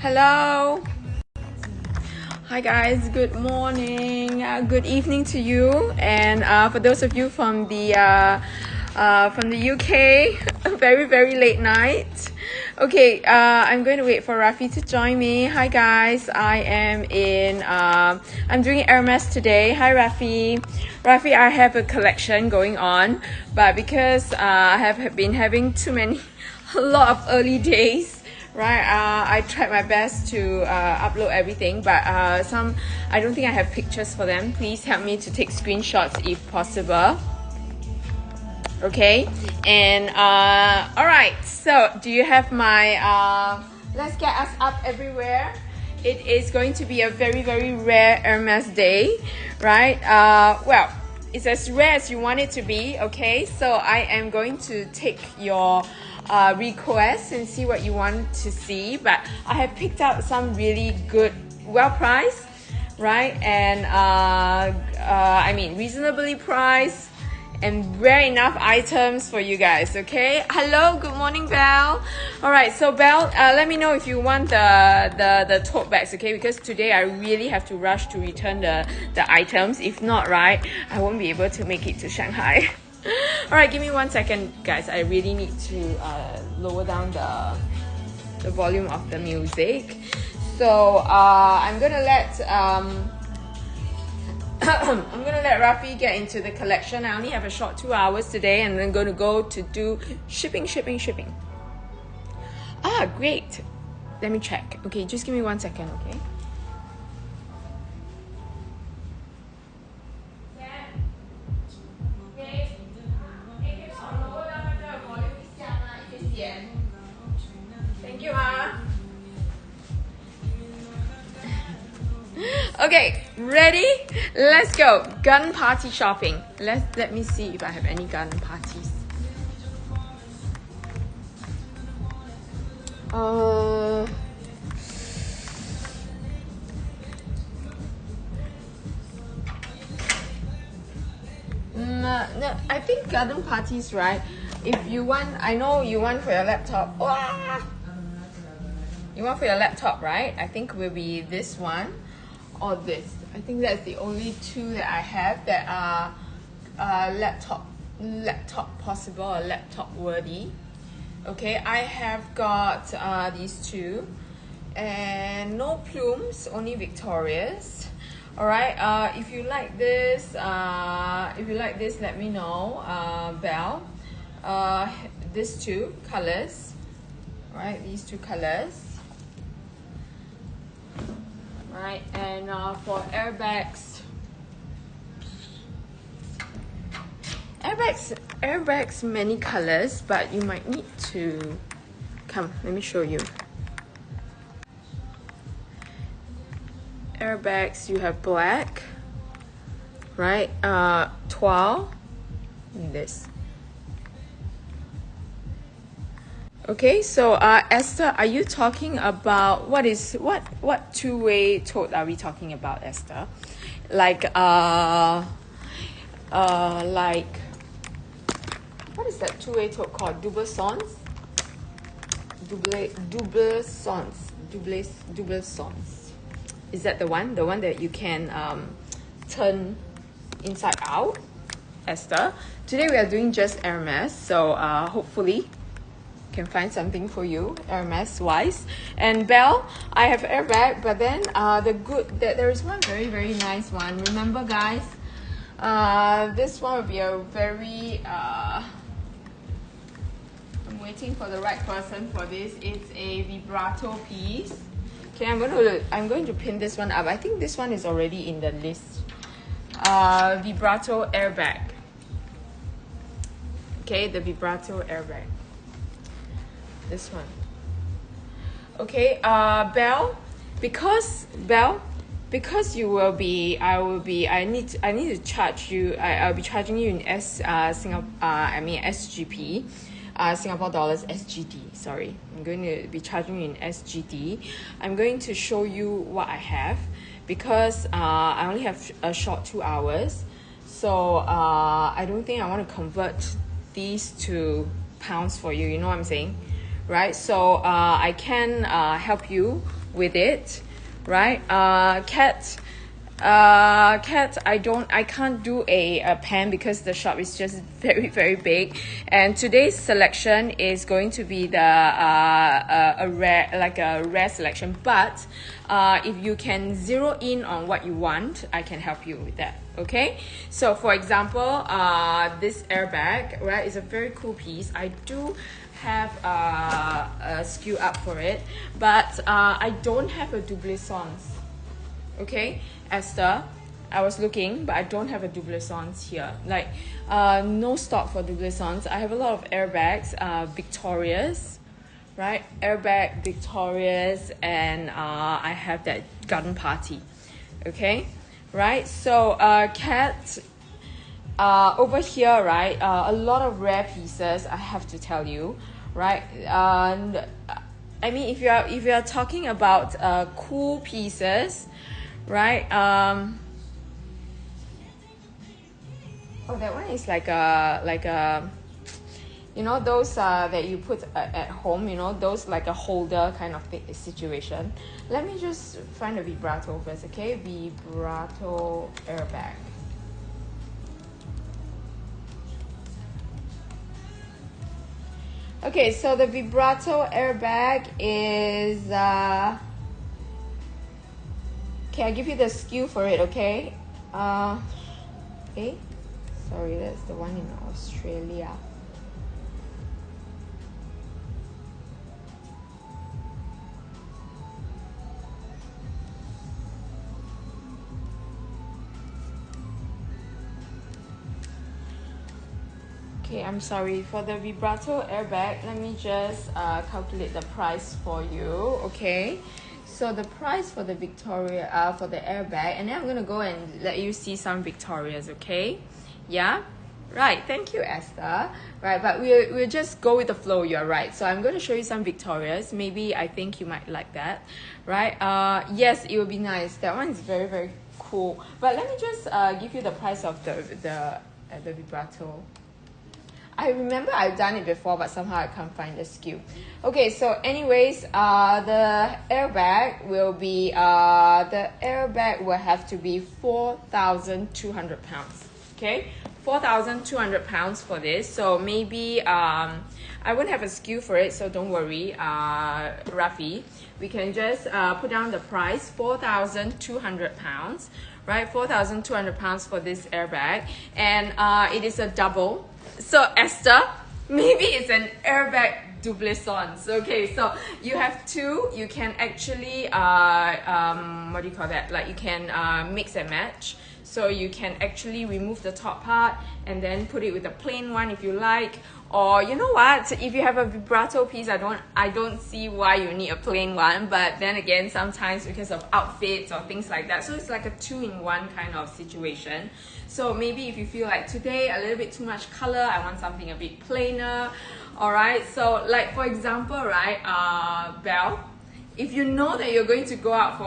Hello. Hi guys, good morning, good evening to you, and for those of you from the UK, very late night. Okay, I'm going to wait for Rafi to join me. Hi guys, I'm doing Hermès today. Hi Rafi. Rafi, I have a collection going on, but because I have been having a lot of early days, right? I tried my best to upload everything, but I don't think I have pictures for them. Please help me to take screenshots if possible. Okay, and all right, so do you have my let's get us up everywhere? It is going to be a very rare Hermès day, right? Well, it's as rare as you want it to be. Okay, so I am going to take your requests and see what you want to see, but I have picked out some really good, well priced, right? And I mean reasonably priced and rare enough items for you guys. Okay, hello, good morning, Belle. All right, so Belle, let me know if you want the tote bags, okay? Because today I really have to rush to return the items. If not, right, I won't be able to make it to Shanghai. All right, give me 1 second, guys. I really need to lower down the volume of the music. So I'm gonna let I'm gonna let Rafi get into the collection. I only have a short 2 hours today, and then gonna go to do shipping. Ah, great. Let me check. Okay, just give me 1 second, okay? Thank you, Okay, ready? Let's go. Gun party shopping. Let me see if I have any gun parties. No, I think garden parties, right? If you want, I know you want for your laptop. You want for your laptop, right? I think will be this one or this. I think that's the only two that I have that are laptop possible or laptop worthy. Okay, I have got these two, and no plumes, only Victorias. All right, if you like this, let me know, Belle. These two colors, right? These two colors. Right, and for airbags many colors, but you might need to come, let me show you. Airbags, you have black, right? 12, this. Okay, so Esther, are you talking about what two-way tote are we talking about, Esther? Like what is that two-way tote called? Double sons? Is that the one? The one that you can turn inside out, Esther? Today we are doing just Hermès, so hopefully can find something for you Hermès wise. And Belle, I have airbag, but then there is one very nice one. Remember, guys, this one will be a very I'm waiting for the right person for this. It's a vibrato piece. Okay, I'm going to pin this one up. I think this one is already in the list. Vibrato airbag. Okay, the vibrato airbag. This one. Okay, Belle, because you will be, I need to charge you. I'll be charging you in SGP, Singapore dollars, SGD. Sorry, I'm going to be charging you in SGD. I'm going to show you what I have because I only have a short 2 hours, so I don't think I want to convert these to pounds for you. You know what I'm saying? Right, so I can help you with it, right? Cat, I can't do a pen because the shop is just very big, and today's selection is going to be the a rare selection, but if you can zero in on what you want, I can help you with that. Okay, so for example, this airbag, right, is a very cool piece. I do have a SKU up for it, but I don't have a doubloisance. Okay, Esther, I was looking, but I don't have a doubloisance here. Like, no stock for doubloisance. I have a lot of airbags, Victorious, right? Airbag Victorious, and I have that garden party. Okay, right? So, Cat, over here, right? A lot of rare pieces. I have to tell you, right? I mean, if you are talking about cool pieces, right? Oh, that one is like a you know, those that you put at home, you know, those like a holder kind of situation. Let me just find a vibrato first, okay? Vibrato airbag. Okay, so the vibrato airbag is okay, I'll give you the SKU for it, okay? Okay, sorry, that's the one in Australia. Okay, I'm sorry, for the vibrato airbag, let me just calculate the price for you, okay? So the price for the Victoria, for the airbag, and then I'm gonna go and let you see some Victorias, okay? Yeah? Right, thank you, Esther. Right, but we'll just go with the flow, you're right. So I'm gonna show you some Victorias. Maybe I think you might like that, right? Yes, it will be nice. That one is very cool. But let me just give you the price of the vibrato. I remember I've done it before, but somehow I can't find the SKU. Okay, so anyways, the airbag will be, the airbag will have to be 4,200 pounds, okay? 4,200 pounds for this, so maybe, I won't have a SKU for it, so don't worry, Rafi. We can just put down the price, 4,200 pounds, right? 4,200 pounds for this airbag, and it is a double. So Esther, maybe it's an airbag doubloisance. Okay, so you have two. You can actually what do you call that? Like, you can mix and match. So you can actually remove the top part and then put it with a plain one if you like. Or you know what? If you have a vibrato piece, I don't see why you need a plain one. But then again, sometimes because of outfits or things like that, so it's like a two-in-one kind of situation. So maybe if you feel like today a little bit too much color, I want something a bit plainer. All right. So like for example, right, Belle, if you know that you're going to go out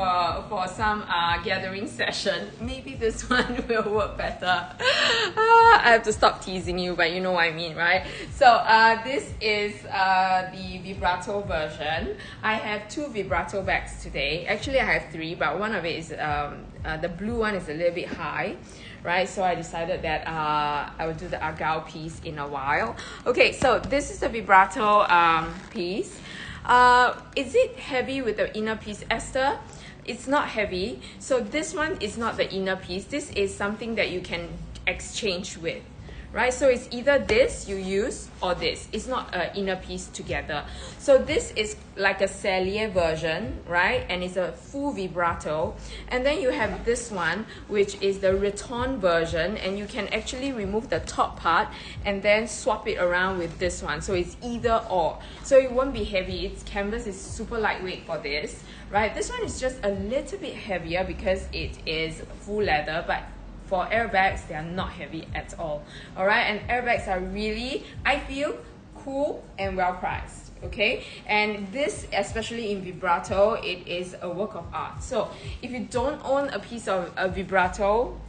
for some gathering session, maybe this one will work better. I have to stop teasing you, but you know what I mean, right? So this is the vibrato version. I have two vibrato bags today. Actually, I have three, but one of it is the blue one is a little bit high, right? So I decided that I would do the argyle piece in a while. Okay, so this is the vibrato piece. Is it heavy with the inner piece, Esther? It's not heavy. So this one is not the inner piece. This is something that you can exchange with, right? So it's either this you use or this. It's not an inner piece together. So this is like a Cellier version, right? And it's a full vibrato. And then you have this one, which is the Riton version, and you can actually remove the top part and then swap it around with this one. So it's either or. So it won't be heavy. Its canvas is super lightweight for this, right? This one is just a little bit heavier because it is full leather, but for airbags, they are not heavy at all. All right, and airbags are really, I feel, cool and well priced. Okay, and this, especially in vibrato, it is a work of art. So if you don't own a piece of a vibrato,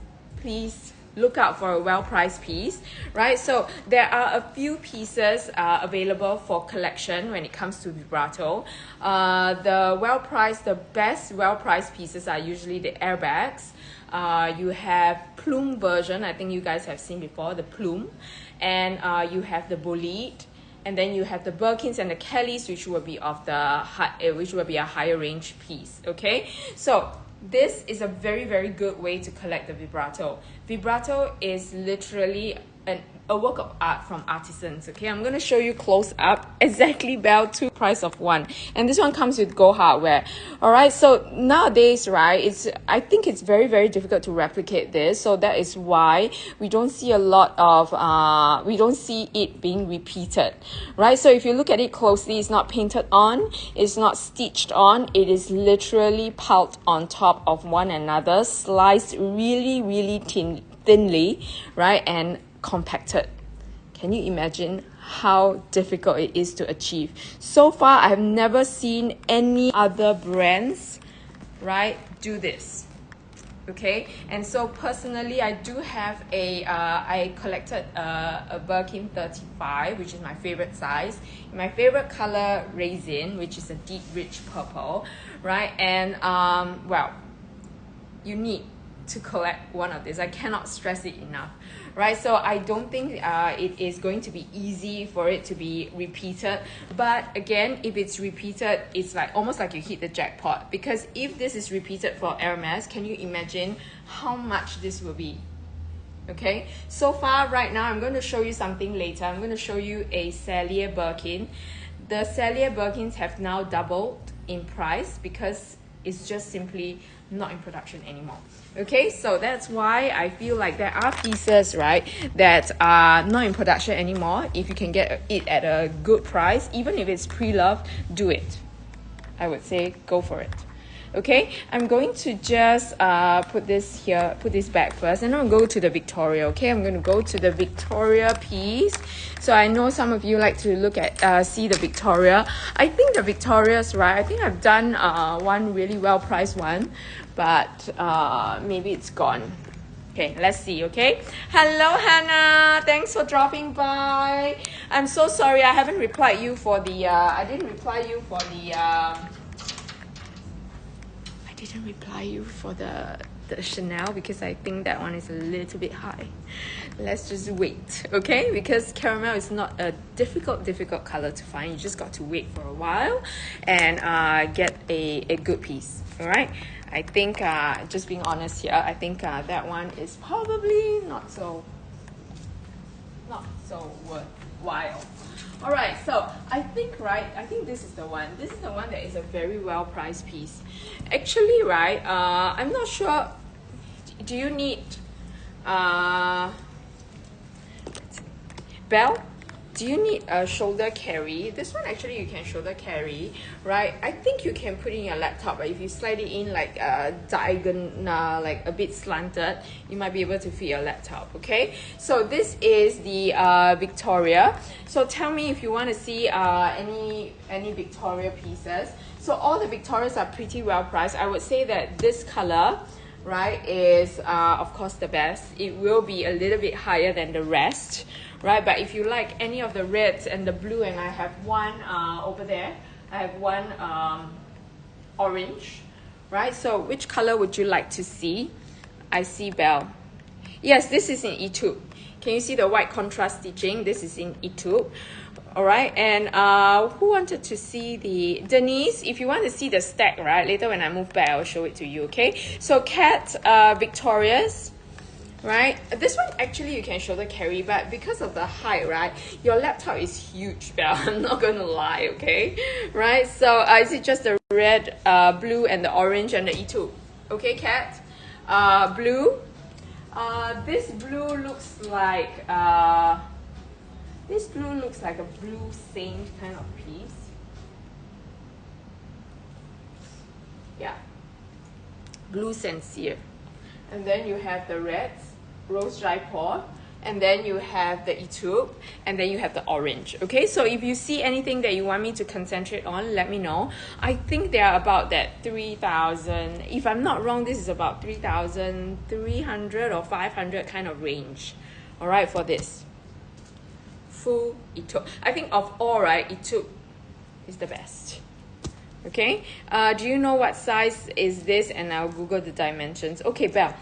please look out for a well-priced piece, right? So there are a few pieces available for collection when it comes to vibrato. The best well-priced pieces are usually the airbags. You have plume version, I think you guys have seen before, the plume, and you have the bolide, and then you have the Birkins and the Kellys, which will be of which will be a higher range piece. Okay, so this is a very, very good way to collect the vibrato. Vibrato is literally a work of art from artisans. Okay, I'm going to show you close up exactly Bell 2 price of 1, and this one comes with gold hardware. All right, so nowadays, right, I think it's very, very difficult to replicate this, so that is why we don't see a lot of we don't see it being repeated, right? So if you look at it closely, it's not painted on, it's not stitched on, it is literally piled on top of one another, sliced really, really thinly, right, and compacted. Can you imagine how difficult it is to achieve? So far, I have never seen any other brands, right, do this. Okay, and so personally, I do have I collected a Birkin 35, which is my favorite size, my favorite color raisin, which is a deep rich purple, right? And well, you need to collect one of these. I cannot stress it enough, right? So I don't think it is going to be easy for it to be repeated, but again, if it's repeated, it's like almost like you hit the jackpot, because if this is repeated for Hermès, can you imagine how much this will be? Okay, so far right now I'm going to show you something later. I'm going to show you a Cellier Birkin. The Cellier Birkins have now doubled in price because it's just simply not in production anymore. Okay, so that's why I feel like there are pieces, right, that are not in production anymore. If you can get it at a good price, even if it's pre-loved, do it. I would say go for it. Okay, I'm going to just put this back first, and I'm going to go to the Victoria. Okay, I'm going to go to the Victoria piece. So I know some of you like to look at see the Victoria. I think the Victoria's, right, I think I've done one really well priced one, but maybe it's gone. Okay, let's see. Okay, hello Hannah, thanks for dropping by. I'm so sorry I haven't replied you for the I didn't reply you for the Chanel, because I think that one is a little bit high. Let's just wait, okay? Because caramel is not a difficult color to find. You just got to wait for a while and get a good piece. All right, I think just being honest here, I think that one is probably not so worthwhile. All right, so I think this is the one. This is the one that is a very well priced piece. Actually, right, I'm not sure. Do you need Belle? Do you need a shoulder carry? This one actually you can shoulder carry, right? I think you can put in your laptop, but if you slide it in like diagonal, like a bit slanted, you might be able to fit your laptop. Okay, so this is the Victoria. So tell me if you want to see any Victoria pieces. So all the Victorias are pretty well priced. I would say that this color, right, is of course the best. It will be a little bit higher than the rest, right? But if you like any of the reds and the blue, and I have one over there, I have one orange, right? So which color would you like to see? I see Belle. Yes, this is in eTube. Can you see the white contrast stitching? This is in eTube. All right, and who wanted to see the Denise? If you want to see the stack, right, later when I move back, I'll show it to you. Okay, so Cat Victoria's, right? This one actually you can shoulder carry, but because of the height, right, your laptop is huge, Belle. I'm not gonna lie, okay, right? So is it just the red, blue, and the orange and the E2? Okay, Cat, blue. This blue looks like a blue saint kind of piece. Yeah, blue sincere. And then you have the reds, rose jaipur, and then you have the Etude, and then you have the orange. Okay, so if you see anything that you want me to concentrate on, let me know. I think they are about that 3,000. If I'm not wrong, this is about 3,300 or 500 kind of range. All right, for this full Etude. I think of all, right, Etude is the best. Okay, do you know what size is this? And I'll Google the dimensions. Okay, Belle,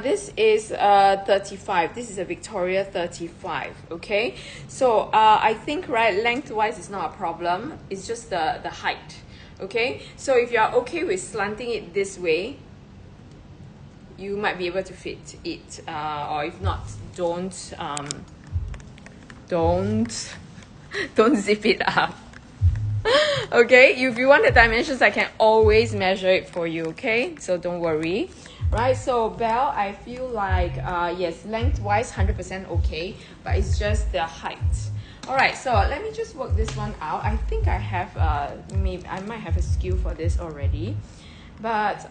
this is 35. This is a Victoria 35. Okay, so I think, right, lengthwise is not a problem. It's just the height. Okay, so if you're okay with slanting it this way, you might be able to fit it. Or if not, don't zip it up. Okay, if you want the dimensions, I can always measure it for you. Okay, so don't worry. Right, so Belle, I feel like yes, lengthwise 100% okay, but it's just the height. All right, so let me just work this one out. I think I have maybe I might have a skew for this already, but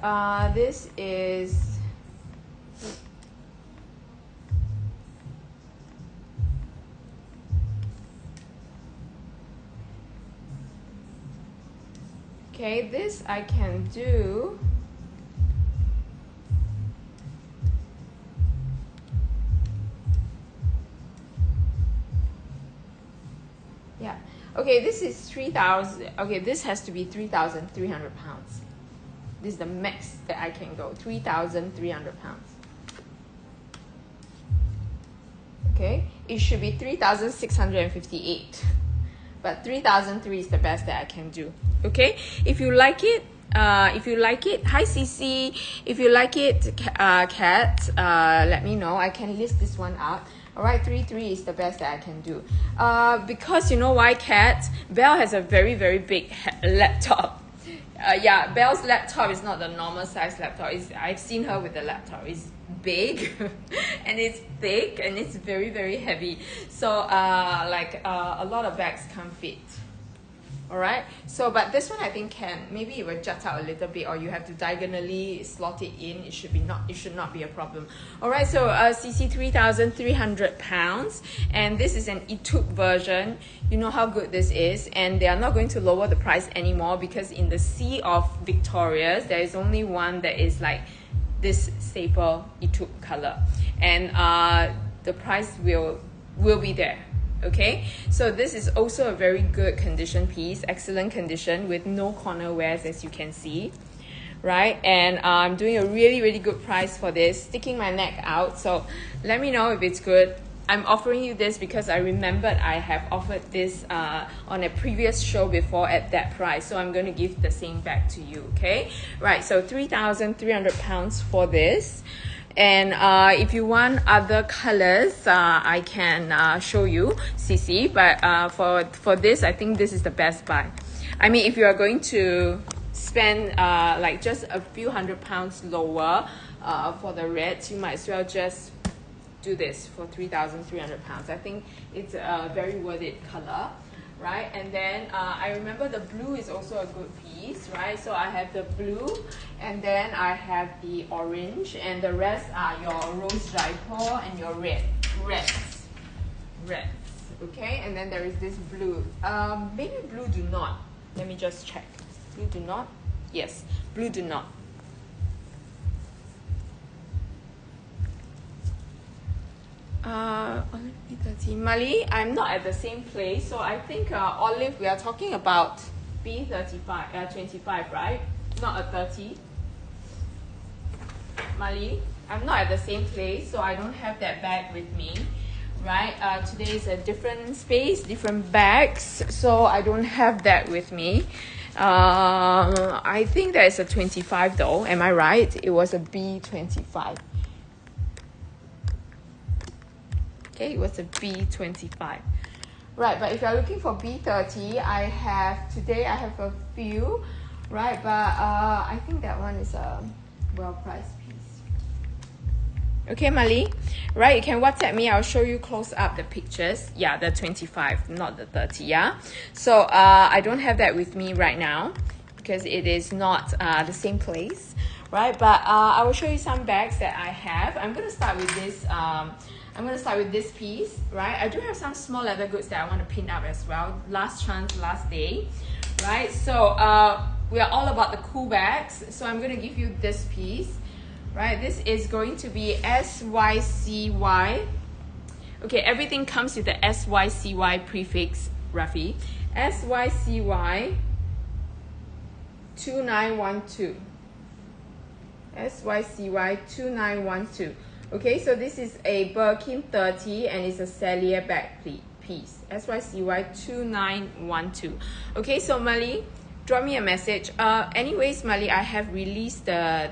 this is. Okay, this I can do. Yeah. Okay, this is 3,000. Okay, this has to be 3,300 pounds. This is the max that I can go. 3,300 pounds. Okay, it should be 3,658. But 3,003 is the best that I can do. Okay, if you like it, hi CC, if you like it, Kat, let me know. I can list this one out. All right, 3 is the best that I can do. Because you know why, Kat? Belle has a very, very big laptop. Yeah, Belle's laptop is not the normal size laptop. I've seen her with the laptop. It's big and it's thick and it's very, very heavy. So a lot of bags can't fit. All right, so but this one I think can, maybe it will jut out a little bit, or you have to diagonally slot it in. It should not be a problem. All right, so CC 3,300 pounds, and this is an Etude version. You know how good this is, and they are not going to lower the price anymore, because in the sea of Victorias there is only one that is like this staple Etude color, and the price will be there. Okay, so this is also a very good condition piece, excellent condition with no corner wears, as you can see, right? And I'm doing a really, really good price for this, sticking my neck out. So let me know if it's good. I'm offering you this because I remembered I have offered this on a previous show before at that price. So I'm going to give the same back to you, okay? Right, so 3,300 pounds for this. And if you want other colors, I can show you, CC. But for this, I think this is the best buy. I mean, if you are going to spend like just a few £100 lower for the reds, you might as well just do this for 3,300 pounds. I think it's a very worth it color, right? And then I remember the blue is also a good piece, right? So I have the blue, and then I have the orange, and the rest are your rose jaipur and your reds, okay? And then there is this blue. Maybe blue do not. Let me just check. Blue do not? Yes, blue do not. Mali, I'm not at the same place, so I think Olive, we are talking about B35, 25, right? Not a 30. Mali, I'm not at the same place, so I don't have that bag with me, right? Today is a different space, different bags, so I don't have that with me. I think that is a 25 though, am I right? It was a B25. Okay, it was a B25. Right, but if you're looking for B30, today I have a few, right? But I think that one is a well-priced piece. Okay, Mali, right? You can WhatsApp me. I'll show you close up the pictures. Yeah, the 25, not the 30. Yeah. So I don't have that with me right now because it is not the same place. right? But I will show you some bags that I have. I'm gonna start with this. I'm gonna start with this piece, right? I do have some small leather goods that I want to pin up as well. Last chance, last day, right? So we are all about the cool bags. So I'm gonna give you this piece, right? This is going to be SYCY. Okay, everything comes with the SYCY prefix, Rafi. SYCY 2912. SYCY 2912. Okay, so this is a Birkin 30 and it's a Cellier bag piece. SYCY 2912. Okay, so Mali, drop me a message. Anyways, Mali, I have released the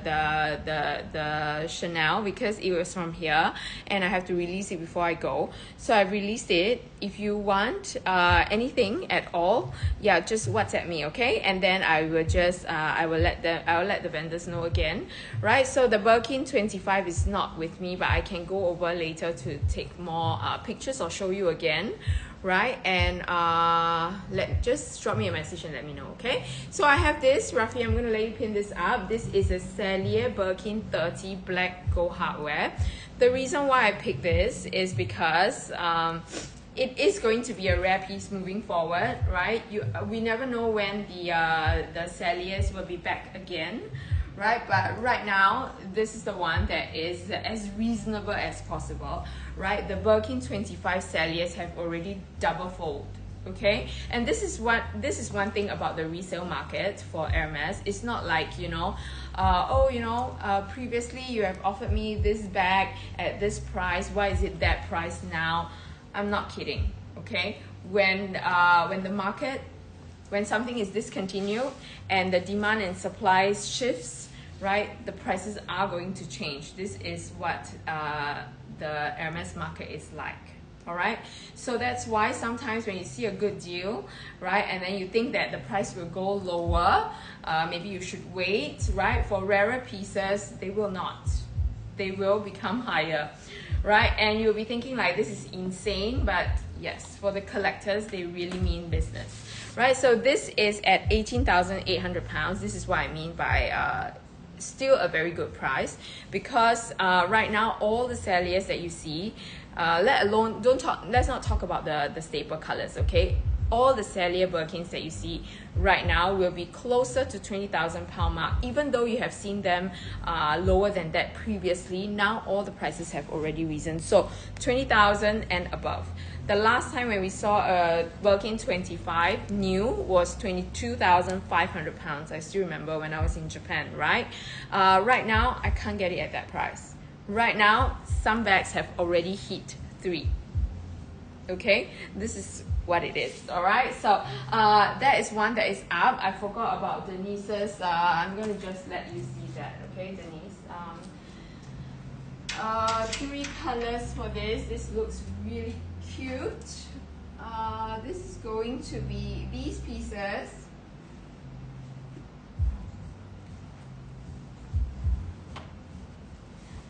Chanel because it was from here and I have to release it before I go. So I've released it. If you want anything at all, yeah, just WhatsApp me, okay? And then I will just I will let the vendors know again, right? So the Birkin 25 is not with me, but I can go over later to take more pictures or show you again, right? And just drop me a message and let me know, okay? So I have this, Rafi, I'm gonna let you pin this up. This is a Cellier Birkin 30 black gold hardware. The reason why I picked this is because it is going to be a rare piece moving forward, right? We never know when the Celliers will be back again, right? But right now, this is the one that is as reasonable as possible, right? The Birkin 25 Celliers have already double fold, okay? And this is one thing about the resale market for Hermès. It's not like, you know, previously you have offered me this bag at this price. Why is it that price now? I'm not kidding, okay? When something is discontinued and the demand and supply shifts, right, the prices are going to change. This is what the Hermès market is like, all right? So that's why sometimes when you see a good deal, right, and then you think that the price will go lower, maybe you should wait, right? For rarer pieces, they will not. They will become higher, right? And you'll be thinking like, this is insane, but yes, for the collectors, they really mean business, right? So this is at 18,800 pounds. This is what I mean by still a very good price, because right now all the Celliers that you see, let's not talk about the staple colors, okay? All the Cellier Birkins that you see right now will be closer to 20,000 pound mark, even though you have seen them lower than that previously. Now all the prices have already risen, so 20,000 and above. The last time when we saw a Birkin 25 new was 22,500 pounds. I still remember when I was in Japan, right? Right now, I can't get it at that price. Right now, some bags have already hit 3. Okay, this is what it is, all right? So that is one that is up. I forgot about Denise's. I'm going to just let you see that, okay, Denise? 3 colors for this. This looks really cute. This is going to be these pieces.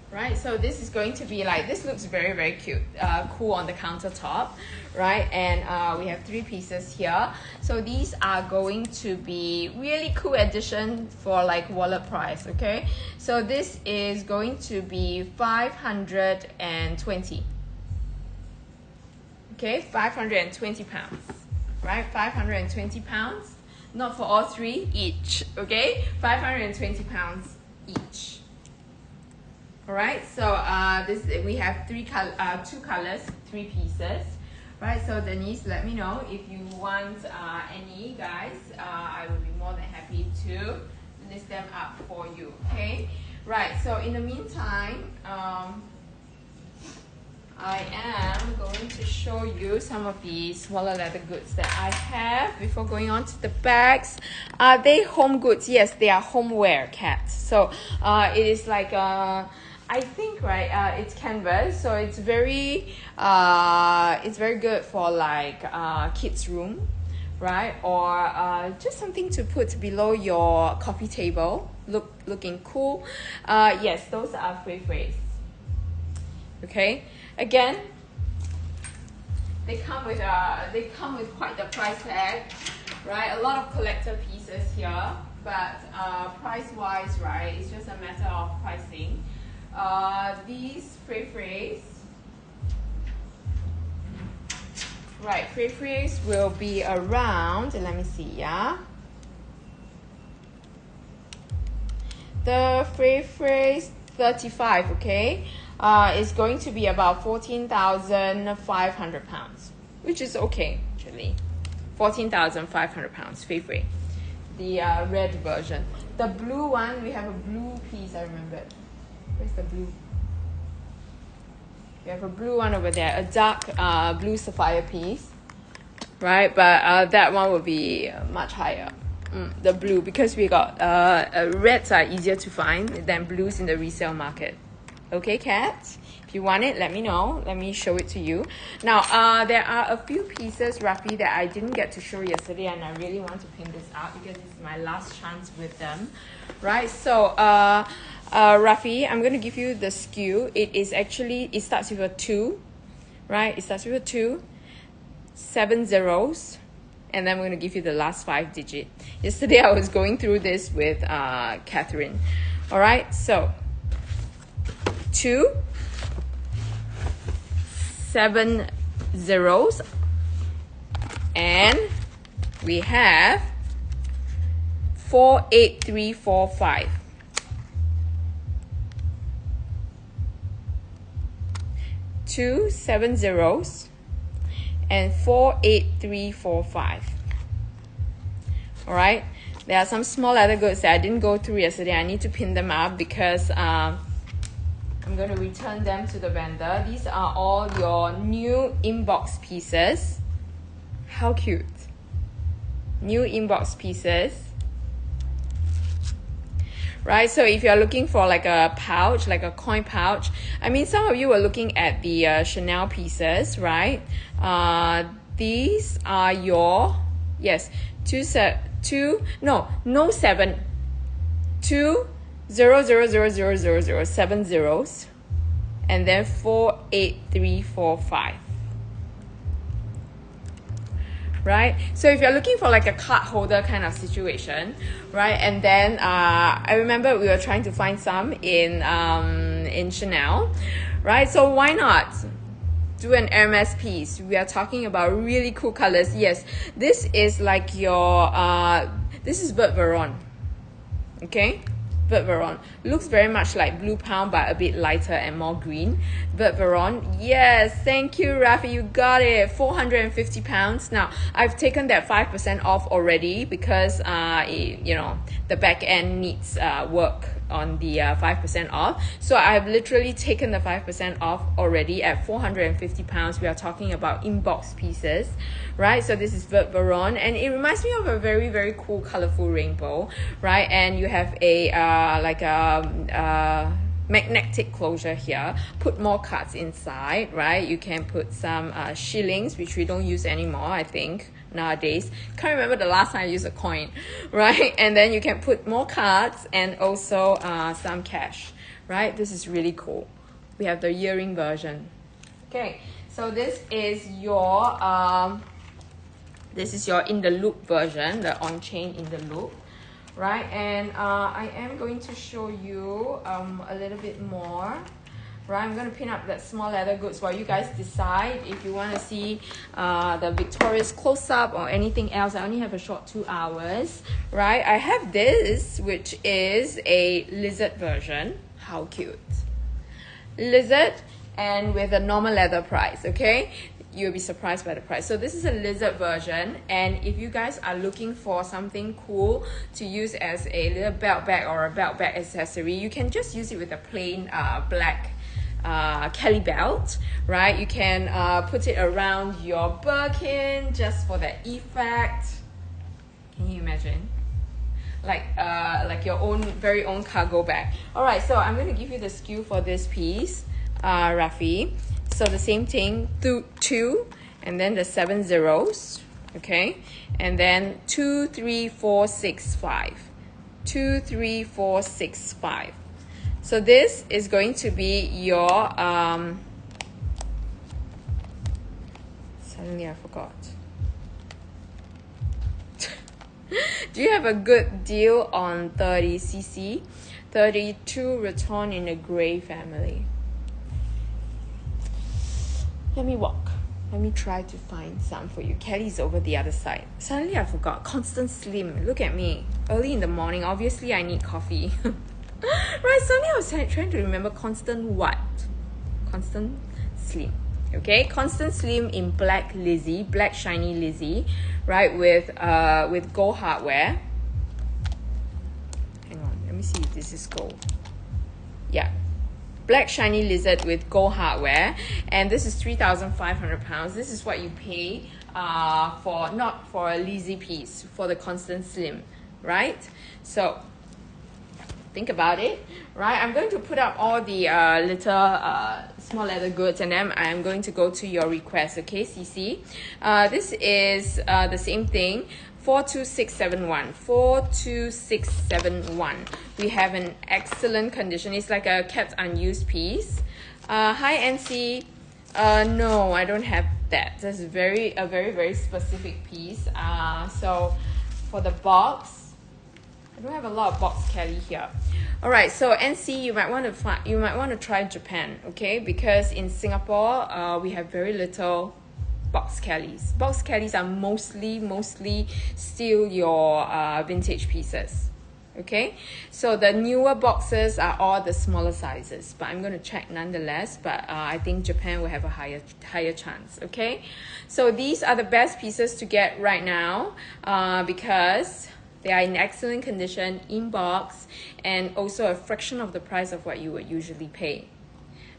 Right, so this is going to be like, this looks very, very cute, cool on the countertop, right? And we have 3 pieces here. So these are going to be really cool addition for like wallet price, okay? So this is going to be 520. Okay, 520 pounds, right? 520 pounds, not for all 3, each, okay? 520 pounds each. All right, so we have 2 colors, 3 pieces, right? So Denise, let me know if you want any, guys. I will be more than happy to list them up for you, okay? Right, so in the meantime, I am going to show you some of the smaller leather goods that I have before going on to the bags. Are they home goods? Yes, they are homeware cats. So it is like I think, right, it's canvas, so it's very good for like kids' room, right? Or just something to put below your coffee table, looking cool. Yes, those are fray. Okay, again, they come with quite the price tag, right? A lot of collector pieces here, but price wise, right, it's just a matter of pricing. These fray-frays, right, fray-frays will be around, let me see, yeah. The fray-frays 35, okay, is going to be about 14,500 pounds, which is okay, actually. 14,500 pounds, fray-fray. The red version. The blue one, we have a blue piece, I remember. Where's the blue? We have a blue one over there, a dark blue sapphire piece, right? But that one will be much higher. The blue, because we got reds are easier to find than blues in the resale market. Okay, Kat? If you want it, let me know. Let me show it to you. Now, there are a few pieces, Rafi, that I didn't get to show yesterday, and I really want to pin this out because this is my last chance with them, right? So, Rafi, I'm going to give you the SKU. It starts with a 2, right? It starts with a 2, 7 zeros, and then I'm going to give you the last 5 digit. Yesterday, I was going through this with Catherine. All right, so 2, 7 zeros, and we have 48345. 2, 7 zeros, and 48345. All right, there are some small leather goods that I didn't go through yesterday. I need to pin them up because I'm going to return them to the vendor. These are all your new inbox pieces. How cute. New inbox pieces. Right, so if you're looking for like a pouch, like a coin pouch, I mean, some of you were looking at the Chanel pieces, right? These are your, yes, 2, 7, 2 0 0 0 0 0 0 0 7 zeros, and then 48345. Right, so if you're looking for like a card holder kind of situation, right, and then I remember we were trying to find some in Chanel, right? So why not do an Hermès piece? We are talking about really cool colors. Yes, this is like your this is Vert Veron, okay? Vert Veron looks very much like Blue Pound, but a bit lighter and more green. Vert Veron, yes, thank you, Rafi, you got it. 450 pounds. Now I've taken that 5% off already because you know, the back end needs work on the 5% off. So I've literally taken the 5% off already at 450 pounds. We are talking about inbox pieces, right? So this is Vert Veron, and it reminds me of a very, very cool, colorful rainbow, right? And you have a like a magnetic closure here. Put more cards inside, right? You can put some shillings, which we don't use anymore, I think, nowadays. Can't remember the last time I used a coin, right? And then you can put more cards and also some cash, right? This is really cool. We have the earring version. Okay, so this is your in the loop version, the on chain in the loop, right? And I am going to show you a little bit more, right? I'm going to pin up that small leather goods while you guys decide if you want to see the Victoria's close-up or anything else. I only have a short 2 hours, right? I have this, which is a lizard version. How cute. Lizard, and with a normal leather price, okay? You'll be surprised by the price. So this is a lizard version, and if you guys are looking for something cool to use as a little belt bag or a belt bag accessory, you can just use it with a plain black Kelly belt, right? You can put it around your Birkin just for that effect. Can you imagine? Like your own very own cargo bag. All right, so I'm going to give you the SKU for this piece, Rafi. So the same thing, 2 and then the 7 zeros, okay, and then 2 3 4 6 5, 2 3 4 6 5. So this is going to be your suddenly I forgot. Do you have a good deal on 30cc? 32 return in the gray family. Let me walk. Let me try to find some for you. Kelly's over the other side. Suddenly I forgot. Constant Slim. Look at me. Early in the morning. Obviously I need coffee. Right, suddenly I was trying to remember Constant what? Constant Slim. Okay, Constant Slim in black Lizzie, black shiny Lizzie, right, with gold hardware. Hang on, let me see if this is gold. Yeah, black shiny lizard with gold hardware, and this is 3,500 pounds. This is what you pay for, not for a Lizzie piece, for the Constant Slim, right? So think about it, right? I'm going to put up all the little small leather goods, and then I'm going to go to your request, okay, CC? This is the same thing, 42671. 42671. We have an excellent condition. It's like a kept unused piece. Hi, NC. No, I don't have that. That's a very specific piece. So for the box, I don't have a lot of box Kelly here. All right, so NC, you might want to try Japan, okay? Because in Singapore, we have very little box Kellys. Box Kellys are mostly still your vintage pieces, okay? So the newer boxes are all the smaller sizes, but I'm going to check nonetheless. But I think Japan will have a higher chance, okay? So these are the best pieces to get right now because they are in excellent condition, in box, and also a fraction of the price of what you would usually pay.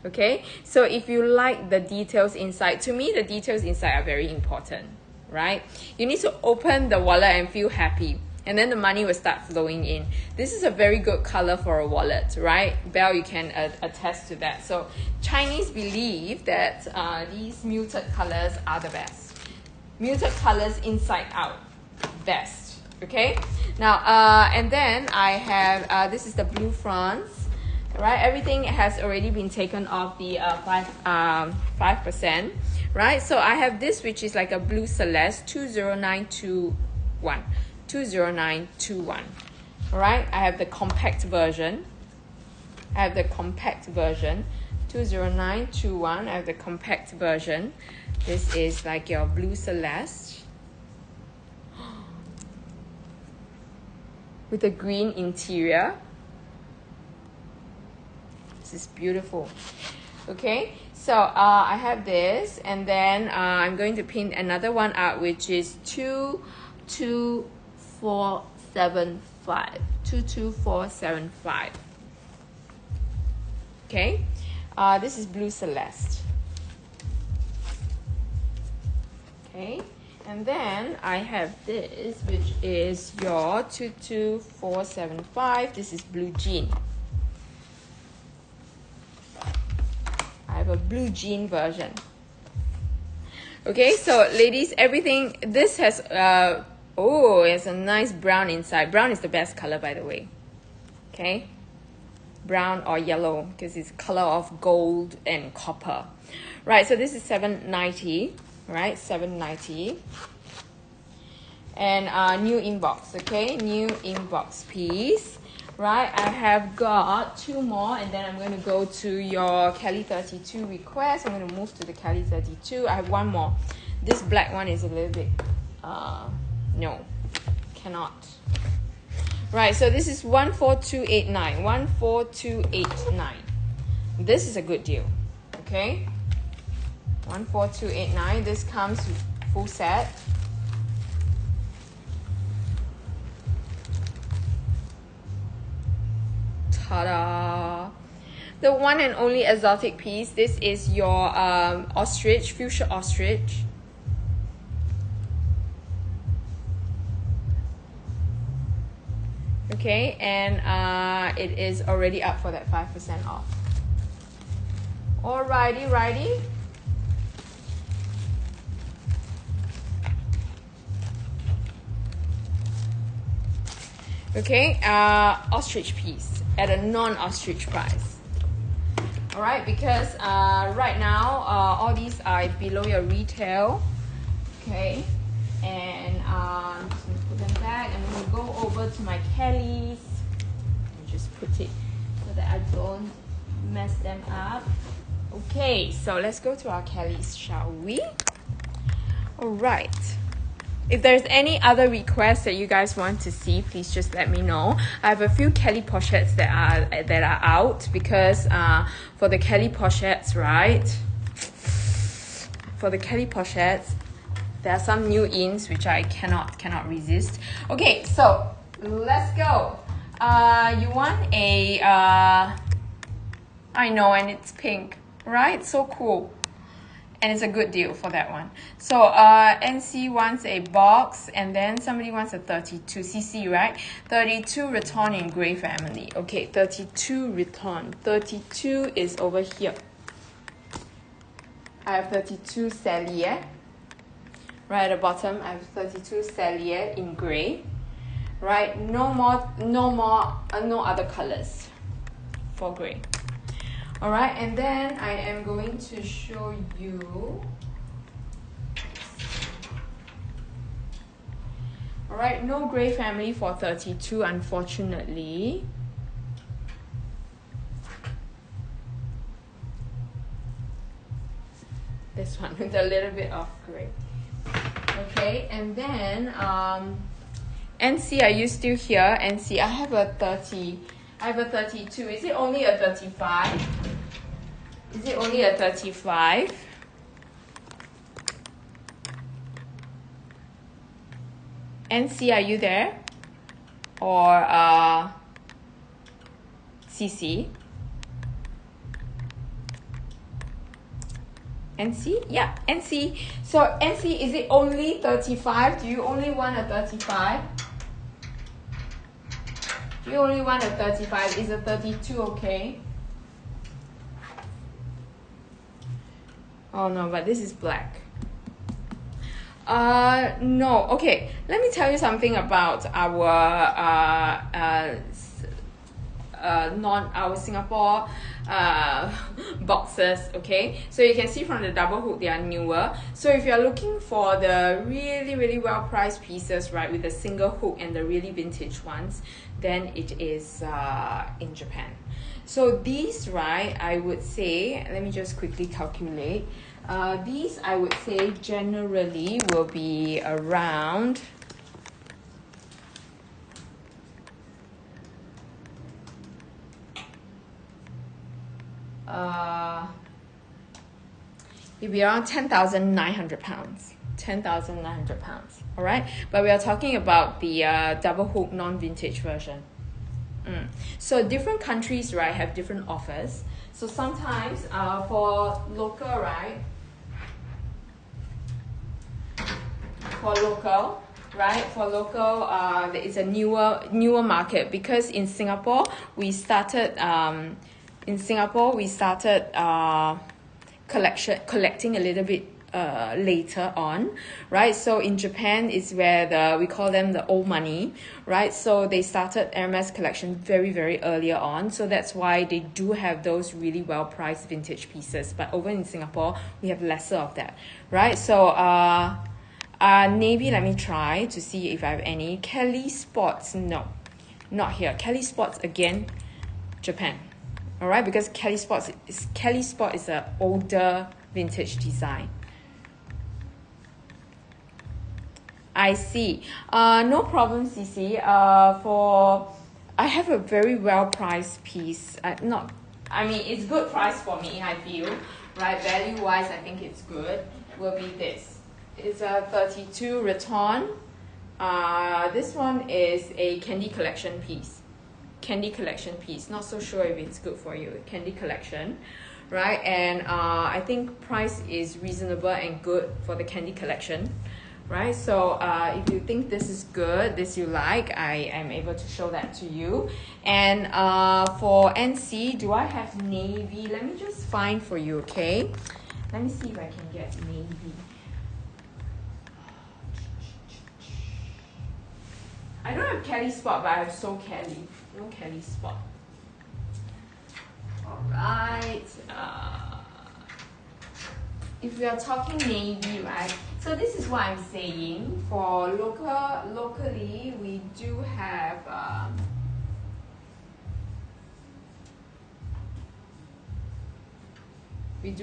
Okay, so if you like the details inside, to me the details inside are very important, right? You need to open the wallet and feel happy, and then the money will start flowing in. This is a very good color for a wallet, right? Belle, you can attest to that. So Chinese believe that these muted colors are the best. Muted colors inside out, best. Okay, now and then I have this is the blue France, right? Everything has already been taken off the 5%, right? So I have this, which is like a blue Celeste, 20921. 20921. All right, I have the compact version. 20921. I have the compact version. This is like your blue Celeste with a green interior. This is beautiful. Okay, so I have this, and then I'm going to pin another one out, which is 22475. 22475. Okay, this is blue Celeste. Okay, and then I have this, which is your 22475. This is blue jean. I have a blue jean version. Okay, so ladies, everything, this has, oh, it's a nice brown inside. Brown is the best color, by the way. Okay, brown or yellow, because it's color of gold and copper. Right, so this is 790. Right, 790, and new inbox. Okay, new inbox piece. Right, I have got two more, and then I'm going to go to your Kelly 32 request. I'm going to move to the Kelly 32. I have one more. This black one is a little bit no, cannot. Right, so this is 14289. 14289. This is a good deal. Okay, 14289. This comes with full set. Ta-da! The one and only exotic piece. This is your ostrich, fuchsia ostrich. Okay, and it is already up for that 5% off. Alrighty, righty. Okay, ostrich piece at a non-ostrich price. All right, because right now all these are below your retail. Okay, and I'm just gonna put put them back, and then we'll go over to my Kellys. And just put it so that I don't mess them up. Okay, so let's go to our Kellys, shall we? All right. If there's any other requests that you guys want to see, please just let me know. I have a few Kelly pochettes that are out because for the Kelly pochettes, right? For the Kelly pochettes, there are some new ins which I cannot resist. Okay, so let's go. You want a I know, and it's pink, right? So cool. And it's a good deal for that one. So NC wants a box, and then somebody wants a 32cc, right? 32 Raton in grey family. Okay, 32 Raton. 32 is over here. I have 32 Cellier. Right at the bottom, I have 32 Cellier in grey. Right, no other colors for grey. All right, and then I am going to show you. All right, no grey family for 32, unfortunately. This one with a little bit of grey. Okay, and then NC, are you still here? NC, I have a 30. I have a 32. Is it only a 35? Is it only a 35? NC, are you there? Or CC? NC? Yeah, NC. So NC, is it only 35? Do you only want a 35? You only want a 35. Is a 32 okay? Oh no, but this is black. No. Okay, let me tell you something about our Singapore boxes. Okay, so you can see from the double hook they are newer. So if you're looking for the really well priced pieces, right, with the single hook and the really vintage ones, then it is in Japan. So these, right, I would say, let me just quickly calculate. These, I would say, generally will be around it'll be around 10,900 pounds. 10,900 pounds. All right, but we are talking about the double hook non-vintage version. So different countries, right, have different offers. So sometimes for local, right, for local, it's a newer market, because in Singapore we started collecting a little bit later on, right? So in Japan is where we call them the old money, right? So they started Hermès collection very earlier on, so that's why they do have those really well priced vintage pieces. But over in Singapore we have lesser of that, right? So navy, let me try to see if I have any. Kelly Sports, no, not here. Kelly Sports, again, Japan. All right, because Kelly Sport is an older vintage design. I see. No problem, CC. I have a very well priced piece. It's good price for me, I feel. Right, value wise, I think it's good. Will be this. It's a 32 Raton. This one is a candy collection piece. Not so sure if it's good for you. Candy collection, right? And I think price is reasonable and good for the candy collection, right? So if you think this is good, this you like, I am able to show that to you. And for NC, do I have navy? Let me just find for you, okay? Let me see if I can get navy. I don't have Kelly Spot, but I have So Kelly. No Kelly Spot. Alright. if we are talking navy, right? So this is what I'm saying. For locally, we do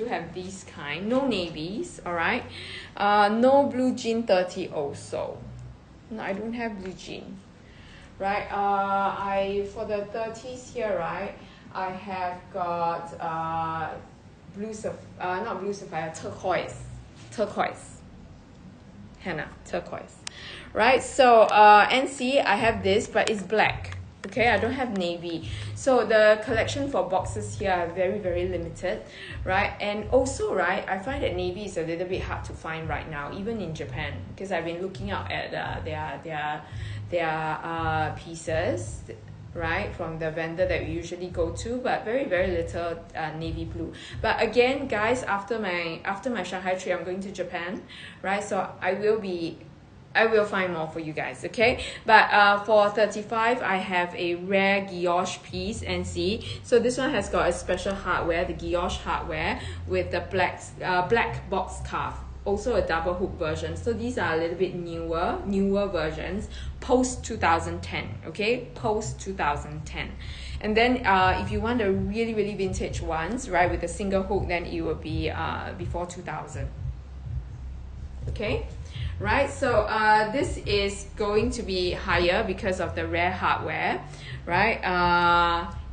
have these kind. No navies, all right. No blue jean 30 also. No, I don't have blue jean, right? I for the 30s here, right? I have got not blue sapphire, turquoise, Hannah, turquoise, right? So NC, I have this, but it's black. Okay, I don't have navy. So the collection for boxes here are very, very limited, right? And also, right, I find that navy is a little bit hard to find right now, even in Japan, because I've been looking out at their pieces, right, from the vendor that we usually go to, but very, very little navy blue. But again, guys, after my Shanghai trip, I'm going to Japan, right? So I will find more for you guys, okay? But for 35, I have a rare guilloche piece, and see. So this one has got a special hardware, the guilloche hardware, with the black box cuff. Also a double hook version. So these are a little bit newer versions, post 2010, okay? Post 2010. And then if you want the really, really vintage ones, right, with a single hook, then it will be before 2000, okay? Right, so this is going to be higher because of the rare hardware, right?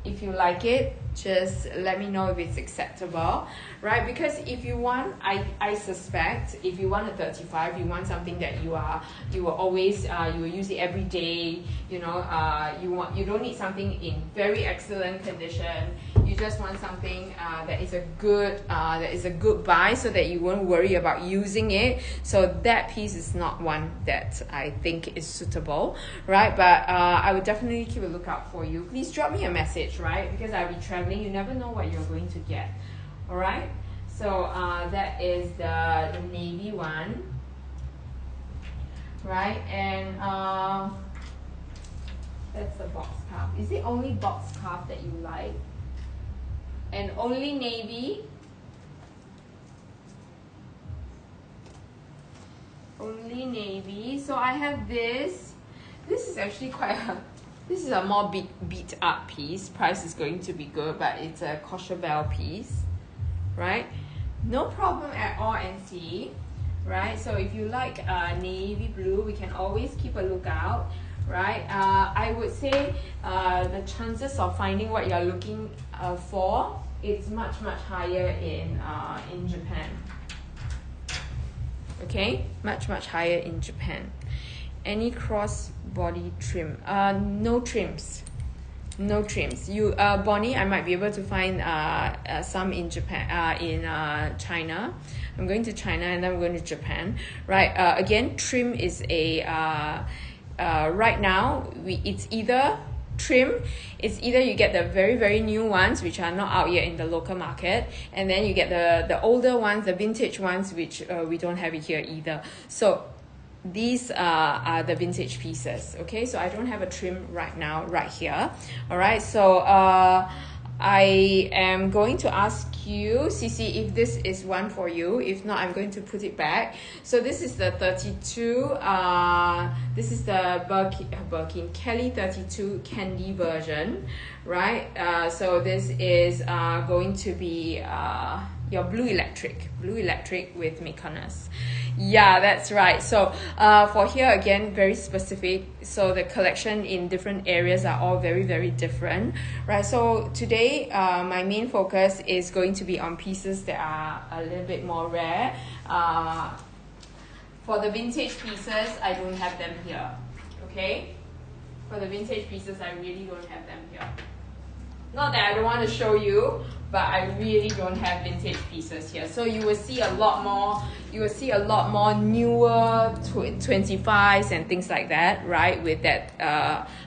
If you like it, just let me know if it's acceptable, right? Because if you want, I suspect if you want a 35, you want something that you will always you will use it every day, you know. You don't need something in very excellent condition. You just want something that is a good buy, so that you won't worry about using it. So that piece is not one that I think is suitable, right? But I would definitely keep a lookout for you. Please drop me a message, right? Because I'll be traveling. You never know what you're going to get. All right. So that is the navy one, right? And that's the box cuff. Is it only box cuff that you like? And only navy? Only navy. So I have this. This is actually quite this is a more beat up piece. Price is going to be good, but it's a Coveted piece, right? No problem at all, NC, right? So if you like navy blue, we can always keep a lookout, right? I would say the chances of finding what you're looking for is much higher in Japan. Okay, much higher in Japan. Any cross body trim? No trims. No trims. You Bonnie, I might be able to find some in Japan, in China. I'm going to China and then I'm going to Japan, right? Again, trim is a right now it's either trim, it's either you get the very new ones which are not out yet in the local market, and then you get the older ones, the vintage ones, which we don't have it here either. So these are the vintage pieces, okay? So I don't have a trim right now, right here. All right, so I am going to ask you, Cici, if this is one for you. If not, I'm going to put it back. So this is the 32. This is the Birkin Kelly 32 candy version, right? So this is going to be your blue electric with Mykonos. Yeah, that's right. So for here again, very specific. So the collection in different areas are all very different, right? So today my main focus is going to be on pieces that are a little bit more rare. For the vintage pieces, I don't have them here, okay? For the vintage pieces, I really don't have them here. Not that I don't want to show you, but I really don't have vintage pieces here. So you will see a lot more. You will see a lot more newer 25s and things like that, right? With that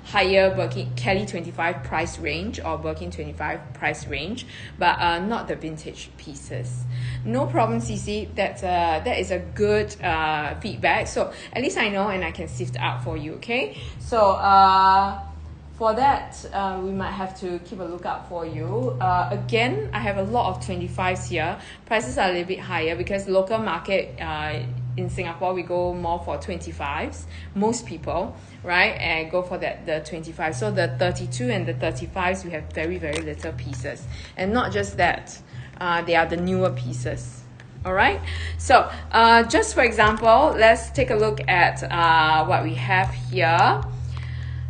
higher Birkin Kelly 25 price range or Birkin 25 price range, but not the vintage pieces. No problem, Cici. That is a good feedback. So at least I know and I can sift out for you. Okay. So for that, we might have to keep a lookout for you. Again, I have a lot of 25s here. Prices are a little bit higher because local market in Singapore, we go more for 25s. Most people, right, and go for the 25. So the 32 and the 35s, we have very, very little pieces. And not just that, they are the newer pieces. All right. So just for example, let's take a look at what we have here.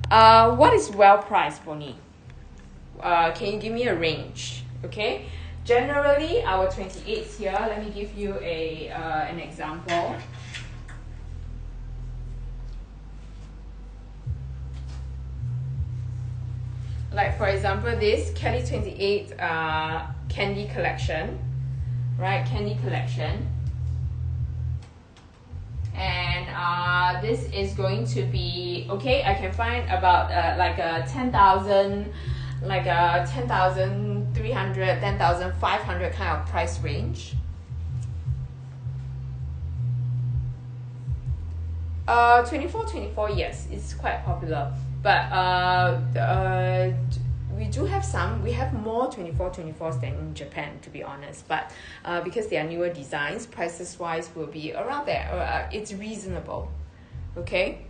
What is well priced, Bonnie? Can you give me a range? Okay. Generally, our 28s here. Let me give you an example. Like for example, this Kelly 28 candy collection, right? Candy collection. And this is going to be, okay, I can find about like a 10,000, like a 10,300, 10,500 kind of price range. 24, yes, it's quite popular. But we do have some. We have more 24s than in Japan, to be honest. But because they are newer designs, prices wise will be around there. It's reasonable. Okay.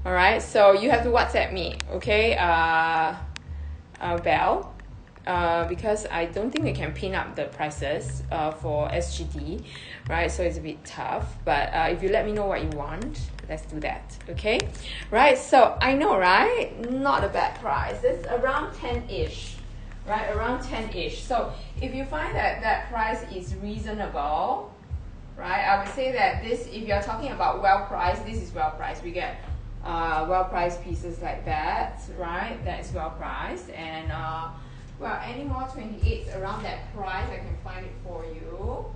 All right. So you have to WhatsApp me. Okay. Belle. Because I don't think we can pin up the prices for SGD, right? So it's a bit tough. But if you let me know what you want, let's do that, okay? Right, so I know, right? Not a bad price. It's around 10-ish, right? Around 10-ish. So if you find that that price is reasonable, right? I would say that this, if you're talking about well priced, this is well priced. We get well priced pieces like that, right? That is well priced. And well, any more 28s around that price, I can find it for you,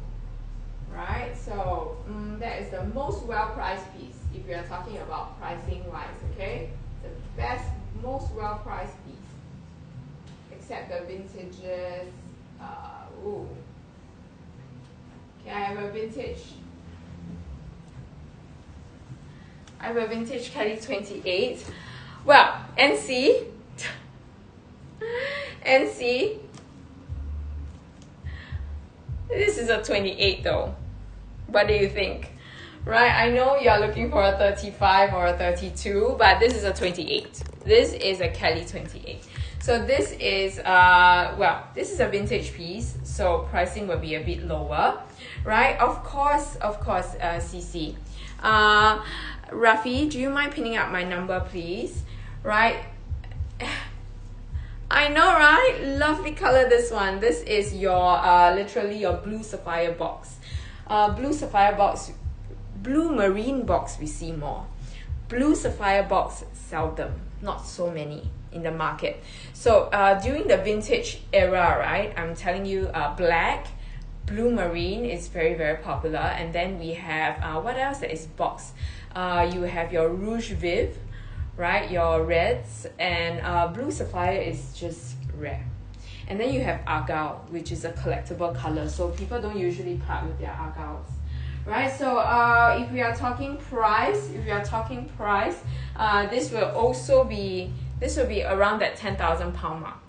right? So that is the most well-priced piece if you are talking about pricing-wise, okay? The best, most well-priced piece, except the vintages. Ooh. Okay, I have a vintage Kelly 28. Well, NC. And see, this is a 28 though. What do you think? Right, I know you're looking for a 35 or a 32, but this is a 28. This is a Kelly 28. So this is, well, this is a vintage piece, so pricing will be a bit lower, right? Of course, CC. Rafi, do you mind pinning up my number, please? Right? I know, right? Lovely color, this one. This is your, literally your blue sapphire box. Blue sapphire box, blue marine box we see more. Blue sapphire box, seldom, not so many in the market. So during the vintage era, right, I'm telling you, black, blue marine is very, very popular. And then we have, what else that is box? You have your Rouge Vive, right, your reds, and blue sapphire is just rare. And then you have Argyle, which is a collectible color, so people don't usually part with their Argyles, right? So if we are talking price, this will also be, this will be around that 10,000 pound mark.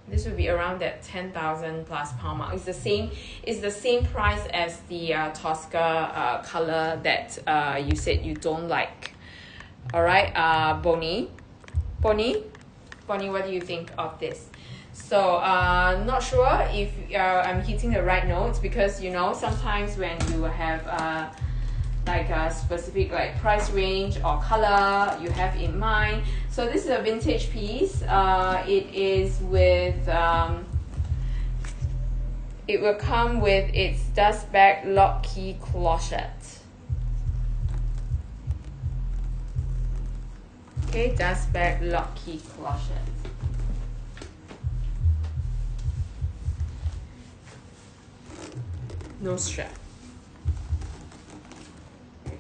This will be around that 10,000 plus pound mark. It's the same price as the Tosca color that you said you don't like. All right, Bonnie, what do you think of this? So not sure if I'm hitting the right notes, because you know sometimes when you have like a specific like price range or color you have in mind. So this is a vintage piece. It is with it will come with its dust bag lock key clochette. Okay, dust bag lock key clochette. No strap.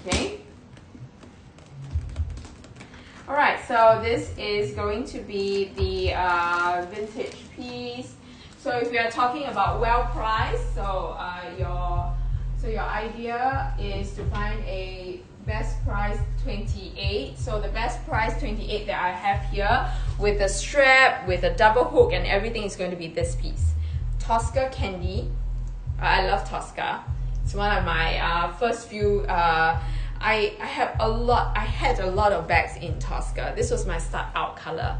Okay. All right, so this is going to be the vintage piece. So if we are talking about well priced, so So your idea is to find a best price 28. So the best price 28 that I have here with the strap, with a double hook and everything is going to be this piece. Tosca candy. I love Tosca. It's one of my first few. I had a lot of bags in Tosca. This was my start out color.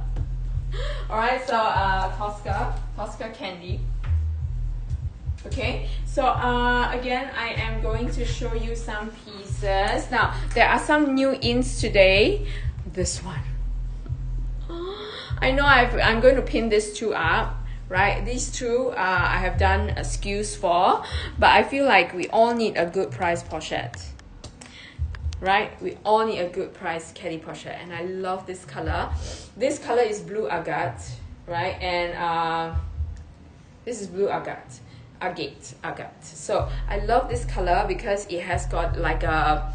All right, so Tosca candy. Okay, so again, I am going to show you some pieces. Now, there are some new ins today. This one. I know I'm going to pin these two up, right? These two I have done SKUs for, but I feel like we all need a good price pochette, right? We all need a good price Kelly pochette, and I love this color. This color is blue agate, right? And this is blue agate. So I love this color because it has got like a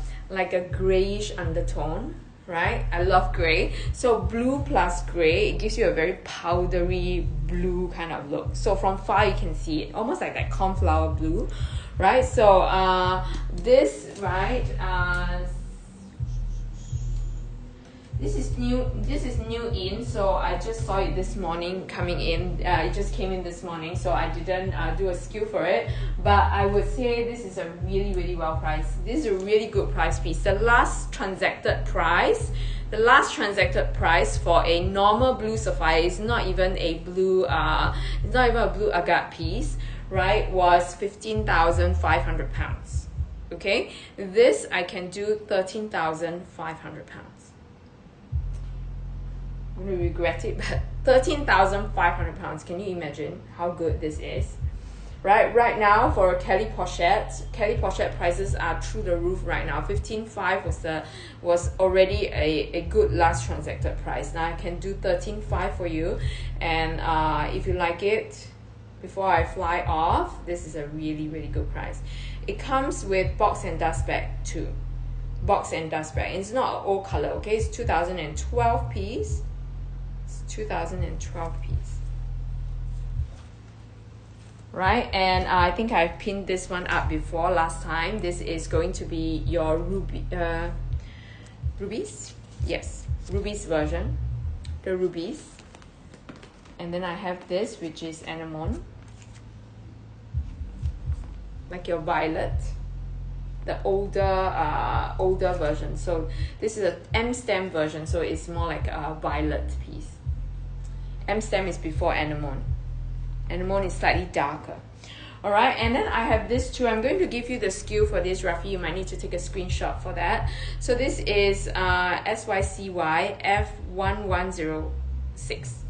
grayish undertone, right? I love gray. So blue plus gray, it gives you a very powdery blue kind of look. So from far you can see it, almost like that cornflower blue, right? So this, right, this is new in, so I just saw it this morning coming in. It just came in this morning, so I didn't do a SKU for it, but I would say this is a really well priced. This is a really good price piece. The last transacted price for a normal blue sapphire, is not even a blue it's not even a blue agate piece, right, was £15,500. Okay, this I can do £13,500. I'm going to regret it, but £13,500. Can you imagine how good this is? Right now for a Kelly pochette prices are through the roof right now. 15.5 was already a good last transacted price. Now I can do 13.5 for you, and if you like it, before I fly off, this is a really good price. It comes with box and dust bag too. Box and dust bag. It's not an old color, okay? It's 2012 piece. 2012 piece, right? And I think I've pinned this one up before last time. This is going to be your rubies, yes, rubies version, the rubies. And then I have this, which is anemone, like your violet, the older version. So this is a M stem version, so it's more like a violet piece. M stem is before anemone. Anemone is slightly darker. All right, and then I have this too. I'm going to give you the SKU for this, Rafi. You might need to take a screenshot for that. So this is SYCY F1106.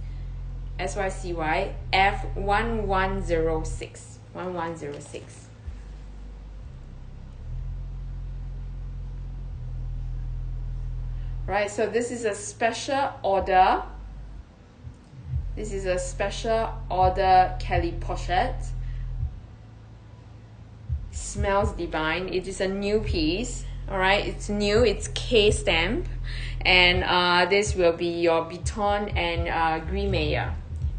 SYCY F1106. 1106. Right, so this is a special order. This is a special order Kelly pochette. Smells divine. It is a new piece. All right, it's new. It's K stamp, and this will be your Beton and Gruyere.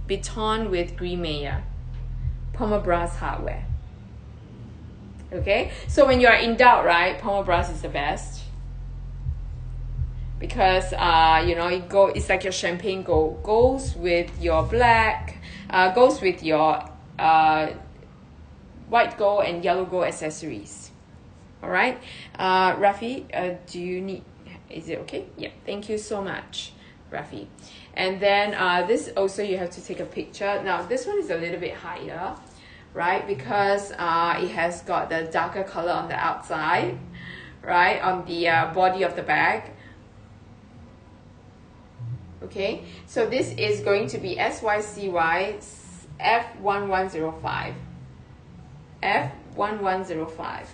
Beton with Gruyere. Palmer Brass hardware. Okay, so when you are in doubt, right, Palmer Brass is the best. Because you know, it's like your champagne gold, goes with your black, goes with your white gold and yellow gold accessories. All right, Rafi, do you need? Is it okay? Yeah, thank you so much, Rafi. And then this also you have to take a picture. Now this one is a little bit higher, right? Because it has got the darker color on the outside, right, on the body of the bag. Okay, so this is going to be SYCY F1105. F1105.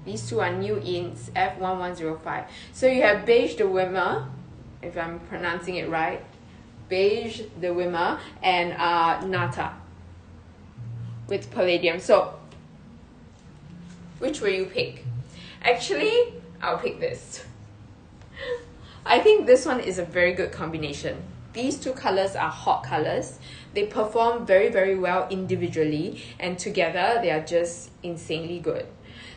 These two are new ins, F1105. So you have Beige de Wimmer, if I'm pronouncing it right. Beige de Wimmer and Nata with palladium. So which will you pick? Actually, I'll pick this. I think this one is a very good combination. these two colors are hot colors. They perform very, very well individually, and together they are just insanely good.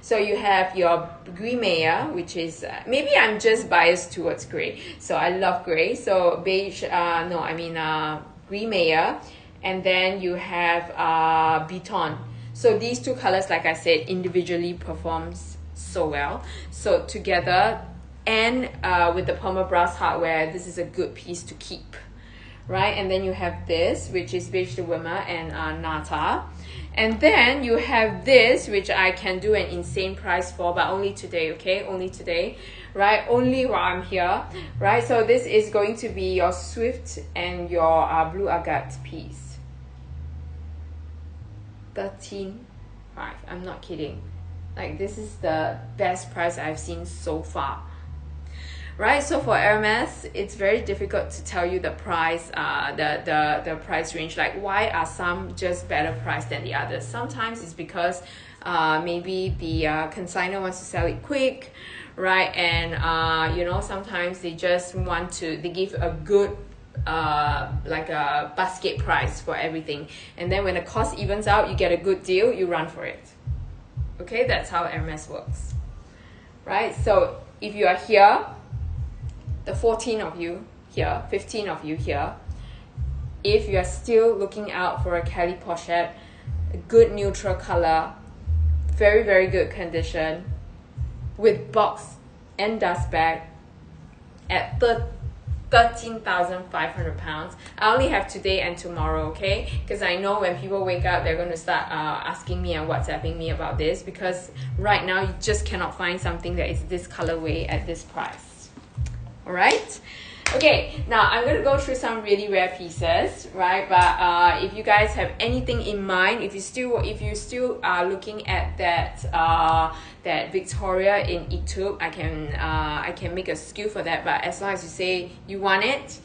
So you have your gris meilleur, which is maybe I'm just biased towards gray, so I love gray. So beige, gris meilleur, and then you have Beton. So these two colors, like I said, individually performs so well. So together and with the permabras hardware, this is a good piece to keep, right? And then you have this, which is beige de Wimmer and Nata. And then you have this, which I can do an insane price for, but only today, okay? Only today, right? Only while I'm here, right? So this is going to be your Swift and your blue agate piece. 13.5. I'm not kidding. Like, this is the best price I've seen so far. Right, so for Hermès, it's very difficult to tell you the price, the price range. Like, why are some just better priced than the others? Sometimes it's because maybe the consignor wants to sell it quick, right? And you know, sometimes they just want to, they give a good like a basket price for everything, and then when the cost evens out, you get a good deal, you run for it. Okay, that's how Hermès works, right? So if you are here, the 14 of you here, 15 of you here, if you are still looking out for a Kelly pochette, a good neutral color, very, very good condition, with box and dust bag at 13,500 pounds. I only have today and tomorrow, okay? Because I know when people wake up, they're going to start asking me and WhatsApping me about this, because right now you just cannot find something that is this colorway at this price. All right, okay, now I'm going to go through some really rare pieces, right? But if you guys have anything in mind, if you still are looking at that that Victoria in Etude, I can make a SKU for that. But as long as you say you want it,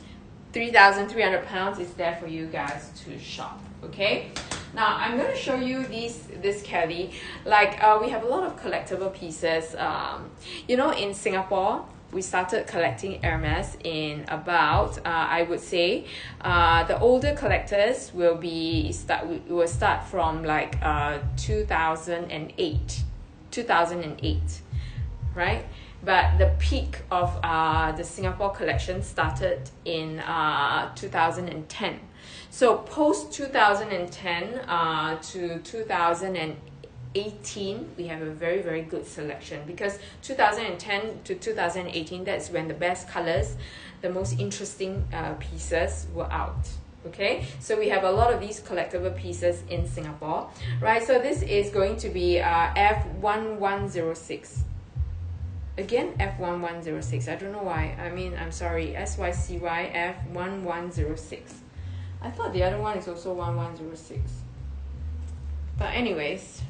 3,300 pounds is there for you guys to shop. Okay, now I'm going to show you this Kelly. Like we have a lot of collectible pieces. You know, in Singapore, we started collecting Hermès in about I would say the older collectors will start from like 2008, right? But the peak of the Singapore collection started in 2010. So post 2010 to 2018, we have a very, very good selection, because 2010 to 2018, that's when the best colors, the most interesting pieces were out. Okay, so we have a lot of these collectible pieces in Singapore, right? So this is going to be F1106. Again, F1106. I don't know why. I mean, I'm sorry. SYCY F1106. I thought the other one is also 1106. But anyways,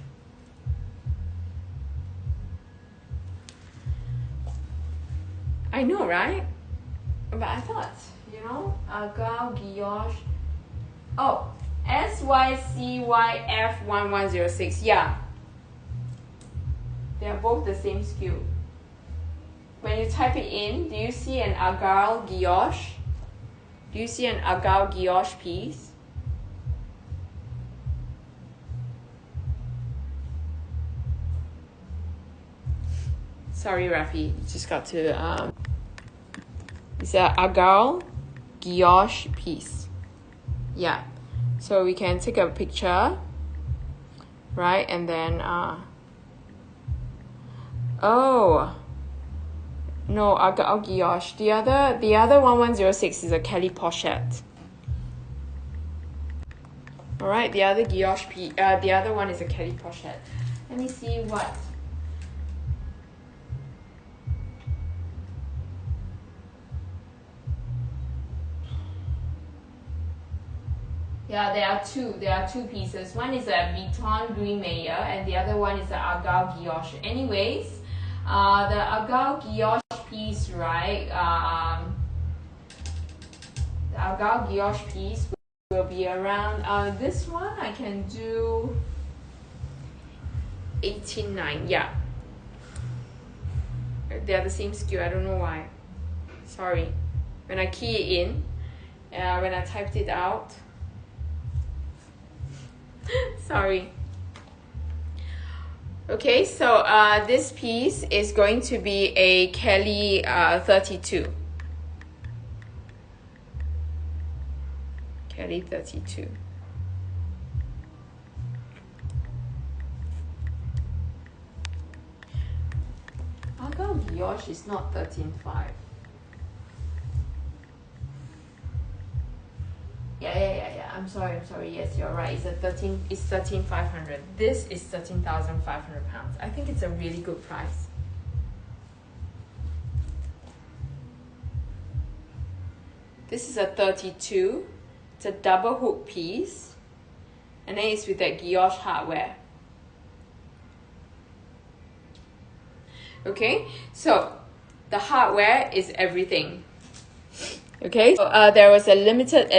I know, right? But I thought, you know, Agave Guilloche. Oh, SYCYF1106. Yeah. They are both the same SKU. When you type it in, do you see an Agave Guilloche? Do you see an Agave Guilloche piece? Sorry, Rafi, you just got to it's an Agave Guilloche piece. Yeah, so we can take a picture, right? And then oh no, Agave Guilloche. The other 1106 is a Kelly pochette. All right, the other Guilloche the other one is a Kelly pochette. Let me see what. Yeah, there are two pieces. One is a Beton Gris Meilleur and the other one is the Agave Guilloche. Anyways, the Agave Guilloche piece, right? The Agave Guilloche piece will be around this one. I can do 18.9. Yeah, they are the same SKU. I don't know why. Sorry. When I key it in, when I typed it out. Sorry. Okay, so this piece is going to be a Kelly 32. Kelly 32. How come yours is not 13.5? Yeah. I'm sorry. Yes, you're right. It's 13,500. This is 13,500 pounds. I think it's a really good price. This is a 32. It's a double hook piece, and then it's with that guilloche hardware. Okay, so the hardware is everything. Okay, so there was a limited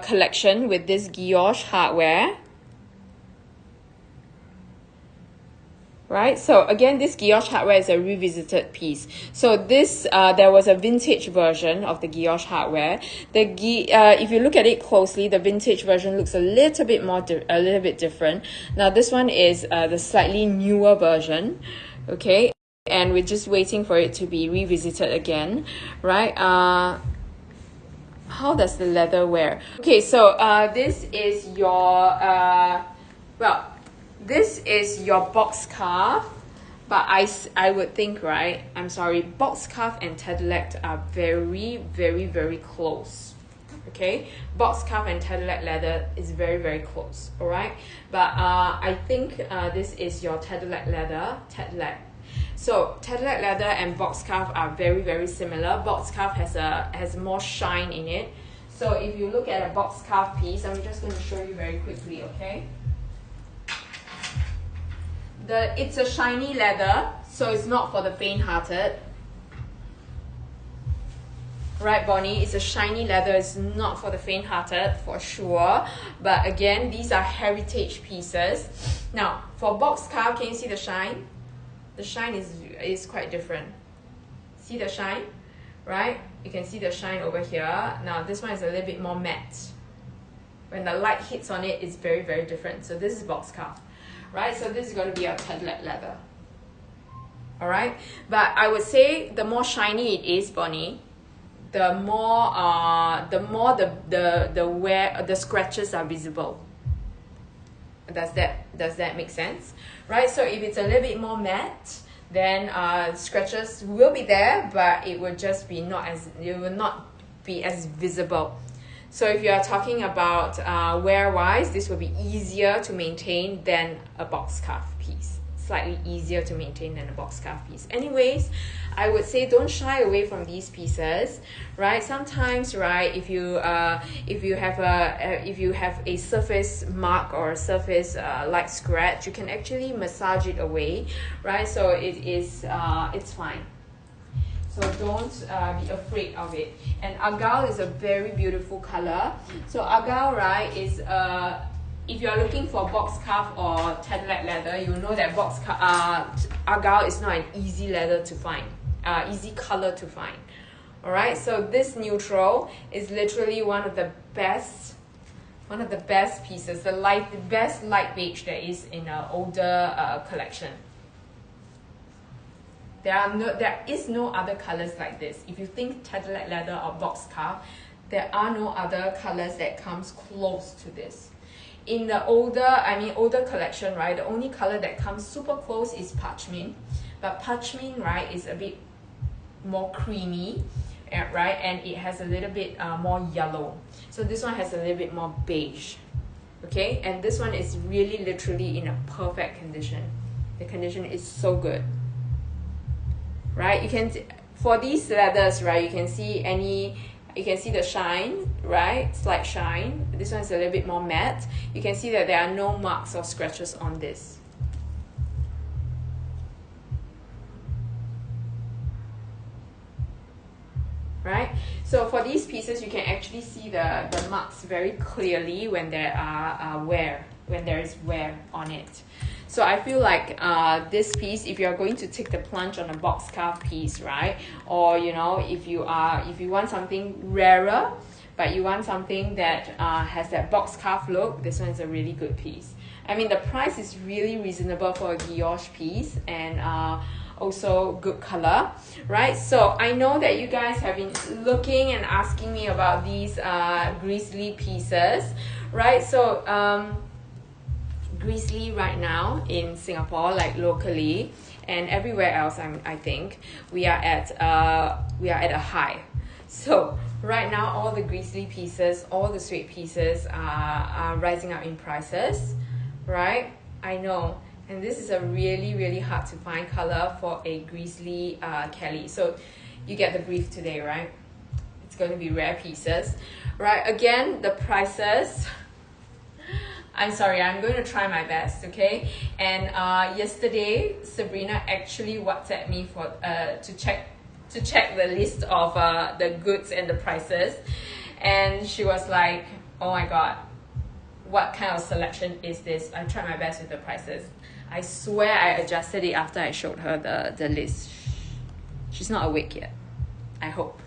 collection with this guilloche hardware. Right, so again, this guilloche hardware is a revisited piece. So this, there was a vintage version of the guilloche hardware. If you look at it closely, the vintage version looks a little bit different. Now this one is the slightly newer version. Okay, and we're just waiting for it to be revisited again, right? How does the leather wear? Okay, so this is your this is your box scarf, but I would think, right? I'm sorry, box scarf and tedelac are very close. Okay, box scarf and tedelac leather is very close. All right, but I think this is your tedelac leather. So tedelac leather and box scarf are very similar. Box scarf has more shine in it. So if you look at a box scarf piece, I'm just going to show you very quickly, okay? It's a shiny leather, so it's not for the faint-hearted. Right, Bonnie? It's a shiny leather. It's not for the faint-hearted, for sure. But again, these are heritage pieces. Now, for box scarf, can you see the shine? The shine is quite different. See the shine? Right? You can see the shine over here. Now, this one is a little bit more matte. When the light hits on it, it's very different. So this is box scarf. Right, so this is going to be a tedelac leather. All right, but I would say the more shiny it is, Bonnie, the more the scratches are visible. Does that make sense? Right, so if it's a little bit more matte, then scratches will be there, but it will just be it will not be as visible. So if you are talking about wear-wise, this will be easier to maintain than a box scarf piece. Slightly easier to maintain than a box scarf piece. Anyways, I would say don't shy away from these pieces, right? Sometimes, right, if you have a surface mark or a surface like scratch, you can actually massage it away, right? So it's fine. So don't be afraid of it. And argyle is a very beautiful color. So argyle, right, is if you are looking for box scarf or tedelac leather, you know that argyle is not an easy leather to find, easy color to find. All right. So this neutral is literally one of the best pieces, the best light beige there is in an older collection. There is no other colors like this. If you think tedelac leather or box scarf, there are no other colors that comes close to this. In the older collection, right, the only color that comes super close is parchment. But parchment, right, is a bit more creamy, right, and it has a little bit more yellow. So this one has a little bit more beige, okay, and this one is really literally in a perfect condition. The condition is so good. Right, you can for these leathers, right, you can see the shine, right, slight shine. This one is a little bit more matte. You can see that there are no marks or scratches on this. Right, so for these pieces, you can actually see the marks very clearly when there is wear on it. So I feel like this piece, if you are going to take the plunge on a box scarf piece, right, or if you want something rarer but you want something that has that box cuff look, this one is a really good piece. I mean, the price is really reasonable for a guilloche piece, and also good color, right? So I know that you guys have been looking and asking me about these grizzly pieces, right? So grizzly right now in Singapore, like locally and everywhere else, I think we are at a high. So right now, all the grizzly pieces, all the suede pieces are rising up in prices, right? I know. And this is a really, really hard to find color for a grizzly Kelly. So you get the brief today, right? It's going to be rare pieces, right? Again, the prices, I'm sorry, I'm going to try my best, okay? And yesterday, Sabrina actually WhatsApped me for to check the list of the goods and the prices, and she was like, oh my god, what kind of selection is this? I tried my best with the prices. I swear I adjusted it after I showed her the list. She's not awake yet, I hope.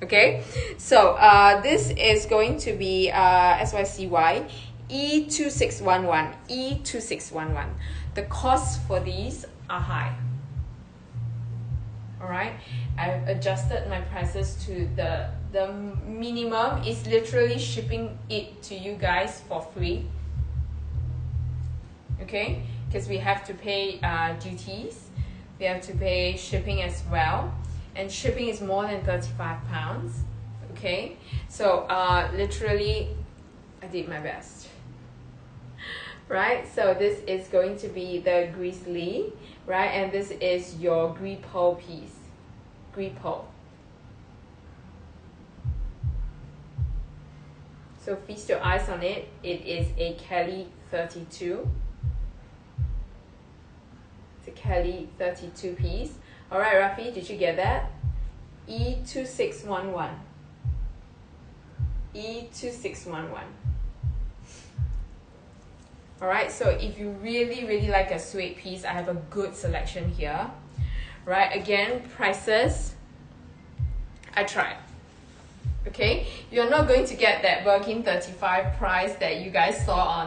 Okay, so this is going to be SYCY E2611. E2611. The costs for these are high. Alright, I've adjusted my prices to the minimum is literally shipping it to you guys for free. Okay, because we have to pay duties, we have to pay shipping as well, and shipping is more than £35. Okay, so literally I did my best, right? So this is going to be the grizzly, right? And this is your gris pearl piece, gris pearl. So feast your eyes on it. It is a Kelly 32. It's a Kelly 32 piece. All right, Rafi, did you get that? E2611. E2611. All right, so if you really, really like a suede piece, I have a good selection here. Right, again, prices, I tried. Okay, you're not going to get that Birkin 35 price that you guys saw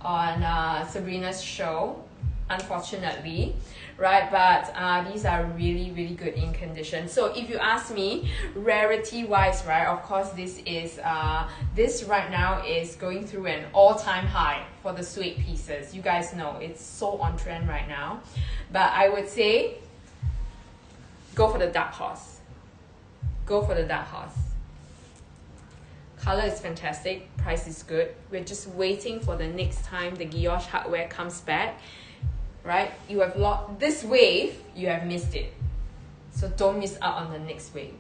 on Sabrina's show, unfortunately, right? But these are really, really good in condition. So if you ask me, rarity wise, right, of course this is this right now is going through an all-time high for the suede pieces. You guys know it's so on trend right now, but I would say go for the dark horse. Go for the dark horse. Color is fantastic, price is good. We're just waiting for the next time the guilloche hardware comes back, right? You have lost this wave, you have missed it. So don't miss out on the next wave,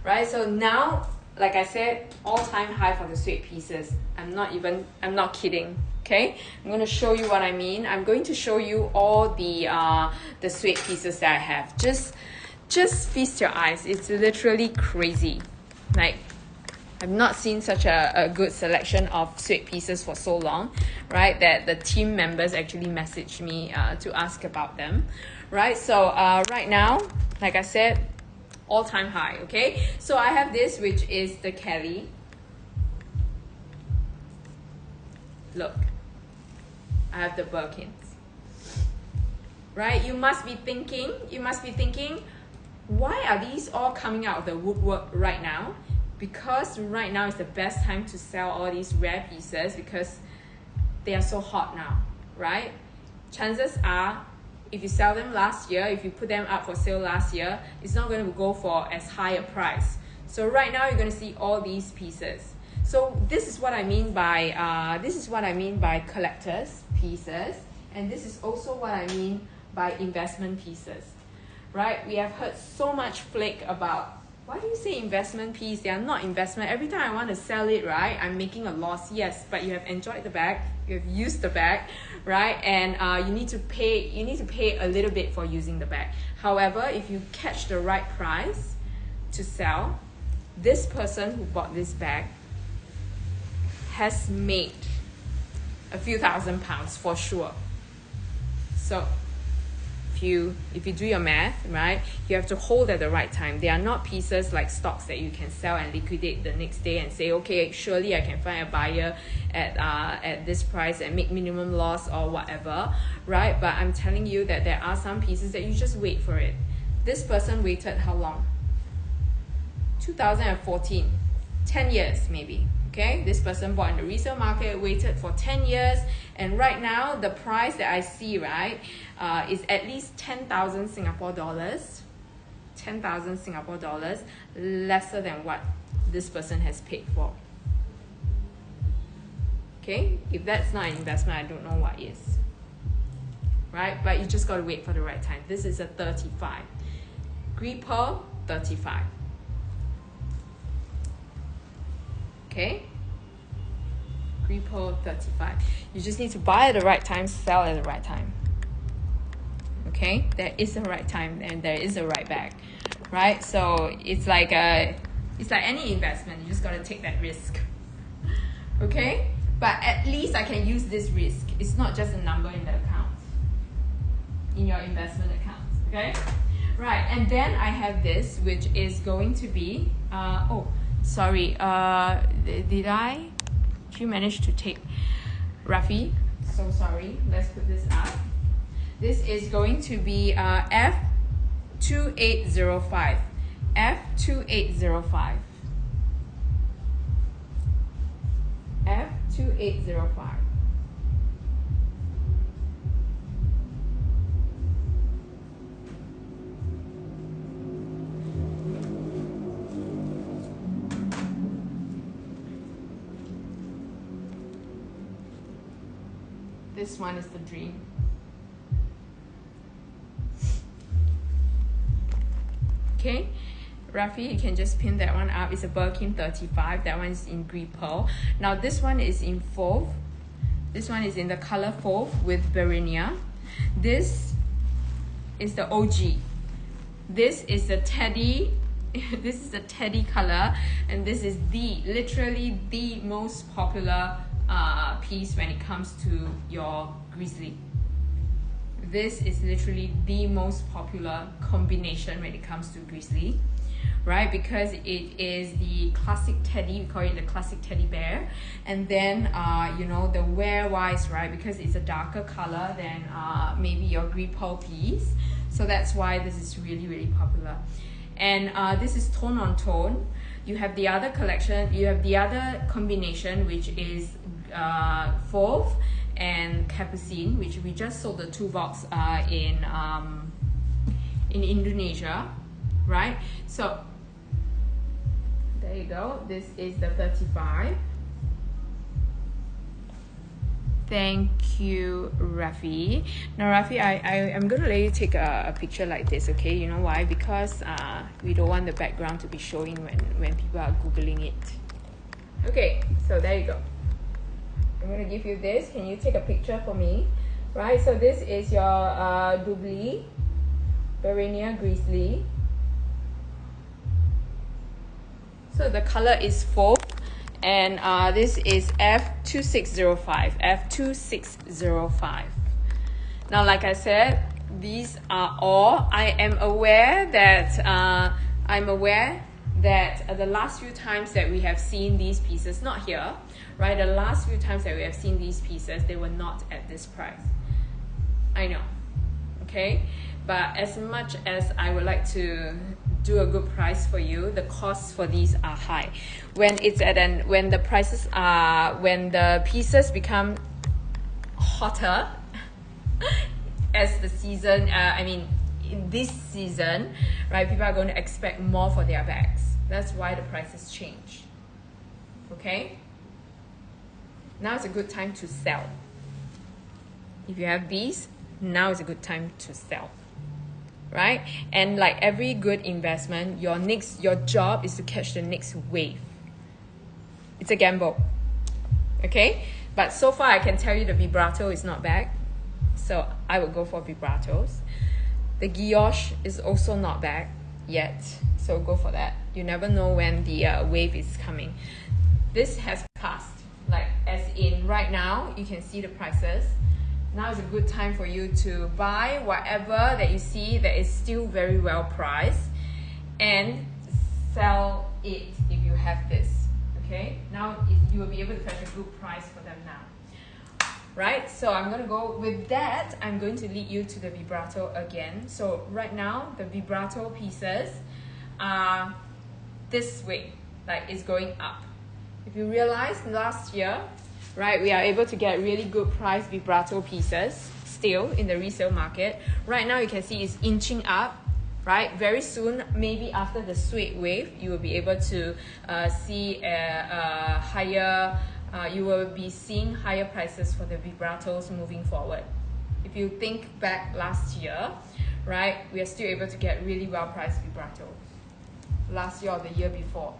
right? So now, like I said, all-time high for the suede pieces. I'm not kidding, okay? I'm going to show you what I mean. I'm going to show you all the suede pieces that I have. Just feast your eyes. It's literally crazy. Like, I've not seen such a good selection of suede pieces for so long, right? That the team members actually messaged me to ask about them, right? So right now, like I said, all-time high, okay? So I have this, which is the Kelly. Look, I have the Birkins, right? You must be thinking, why are these all coming out of the woodwork right now? Because right now is the best time to sell all these rare pieces because they are so hot now, right? Chances are, if you sell them last year, if you put them up for sale last year, it's not going to go for as high a price. So right now you're going to see all these pieces. So this is what I mean by collectors pieces, and this is also what I mean by investment pieces. Right? We have heard so much flake about, why do you say investment piece? They are not investment. Every time I want to sell it, right, I'm making a loss. Yes, but you have enjoyed the bag, you have used the bag, right? And you need to pay a little bit for using the bag. However, if you catch the right price to sell, this person who bought this bag has made a few £1,000s for sure. So if you do your math, right, you have to hold at the right time. They are not pieces like stocks that you can sell and liquidate the next day and say, okay, surely I can find a buyer at this price and make minimum loss or whatever, right? But I'm telling you that there are some pieces that you just wait for it. This person waited how long? 2014, 10 years maybe. Okay, this person bought in the resale market, waited for 10 years, and right now the price that I see, right, is at least 10,000 Singapore dollars. 10,000 Singapore dollars lesser than what this person has paid for. Okay, if that's not an investment, I don't know what is. Right, but you just got to wait for the right time. This is a 35. Green pearl, 35. Okay, green pearl, 35. You just need to buy at the right time, sell at the right time. Okay, there is a right time and there is a right bag, right? So it's like any investment. You just got to take that risk. Okay, but at least I can use this risk. It's not just a number in the account, in your investment account. Okay, right, and then I have this, which is going to be sorry, did you manage to take Rafi? So sorry, let's put this up. This is going to be F2805. F2805. F2805. This one is the dream. Okay, Rafi, you can just pin that one up. It's a Birkin 35. That one is in green pearl. Now this one is in fauve. This one is in the color fauve with Berenia. This is the OG. This is the teddy. This is the teddy color, and this is literally the most popular piece when it comes to your grizzly. This is literally the most popular combination when it comes to grizzly, right? Because it is the classic teddy, we call it the classic teddy bear. And then you know, the wear wise, right, because it's a darker color than maybe your green pearl piece, so that's why this is really, really popular. And this is tone on tone. You have the other collection, you have the other combination, which is fauve and capucine, which we just sold the 2 box in Indonesia, right? So there you go. This is the 35. Thank you, Rafi. Now, Rafi, I'm going to let you take a picture like this, okay? You know why? Because we don't want the background to be showing when people are Googling it. Okay, so there you go. I'm going to give you this. Can you take a picture for me? Right, so this is your Dubli, Berenia Grizzly. So the color is fauve. And this is F2605. F2605. Now, like I said, these are all. I am aware that the last few times that we have seen these pieces, not here, right? The last few times that we have seen these pieces, they were not at this price. I know, okay? But as much as I would like to do a good price for you, the costs for these are high. When the pieces become hotter as the season, in this season, right, people are going to expect more for their bags. That's why the prices change. Okay? Now is a good time to sell. If you have these, now is a good time to sell. Right? And like every good investment, your job is to catch the next wave. It's a gamble. Okay? But so far I can tell you the vibrato is not back. So I would go for vibratos. The guilloche is also not back yet. So go for that. You never know when the wave is coming. This has passed. Like as in right now, you can see the prices. now is a good time for you to buy whatever that you see that is still very well priced and sell it if you have this. Okay, now you will be able to fetch a good price for them now. Right, so I'm going to go with that. I'm going to lead you to the vibrato again. So right now, the vibrato pieces are this way, like it's going up. If you realize last year, right, we are able to get really good price vibrato pieces still in the resale market. Right now, you can see it's inching up. Right, very soon, maybe after the sweet wave, you will be able to see a higher. You will be seeing higher prices for the vibratos moving forward. If you think back last year, right, we are still able to get really well-priced vibrato. Last year or the year before.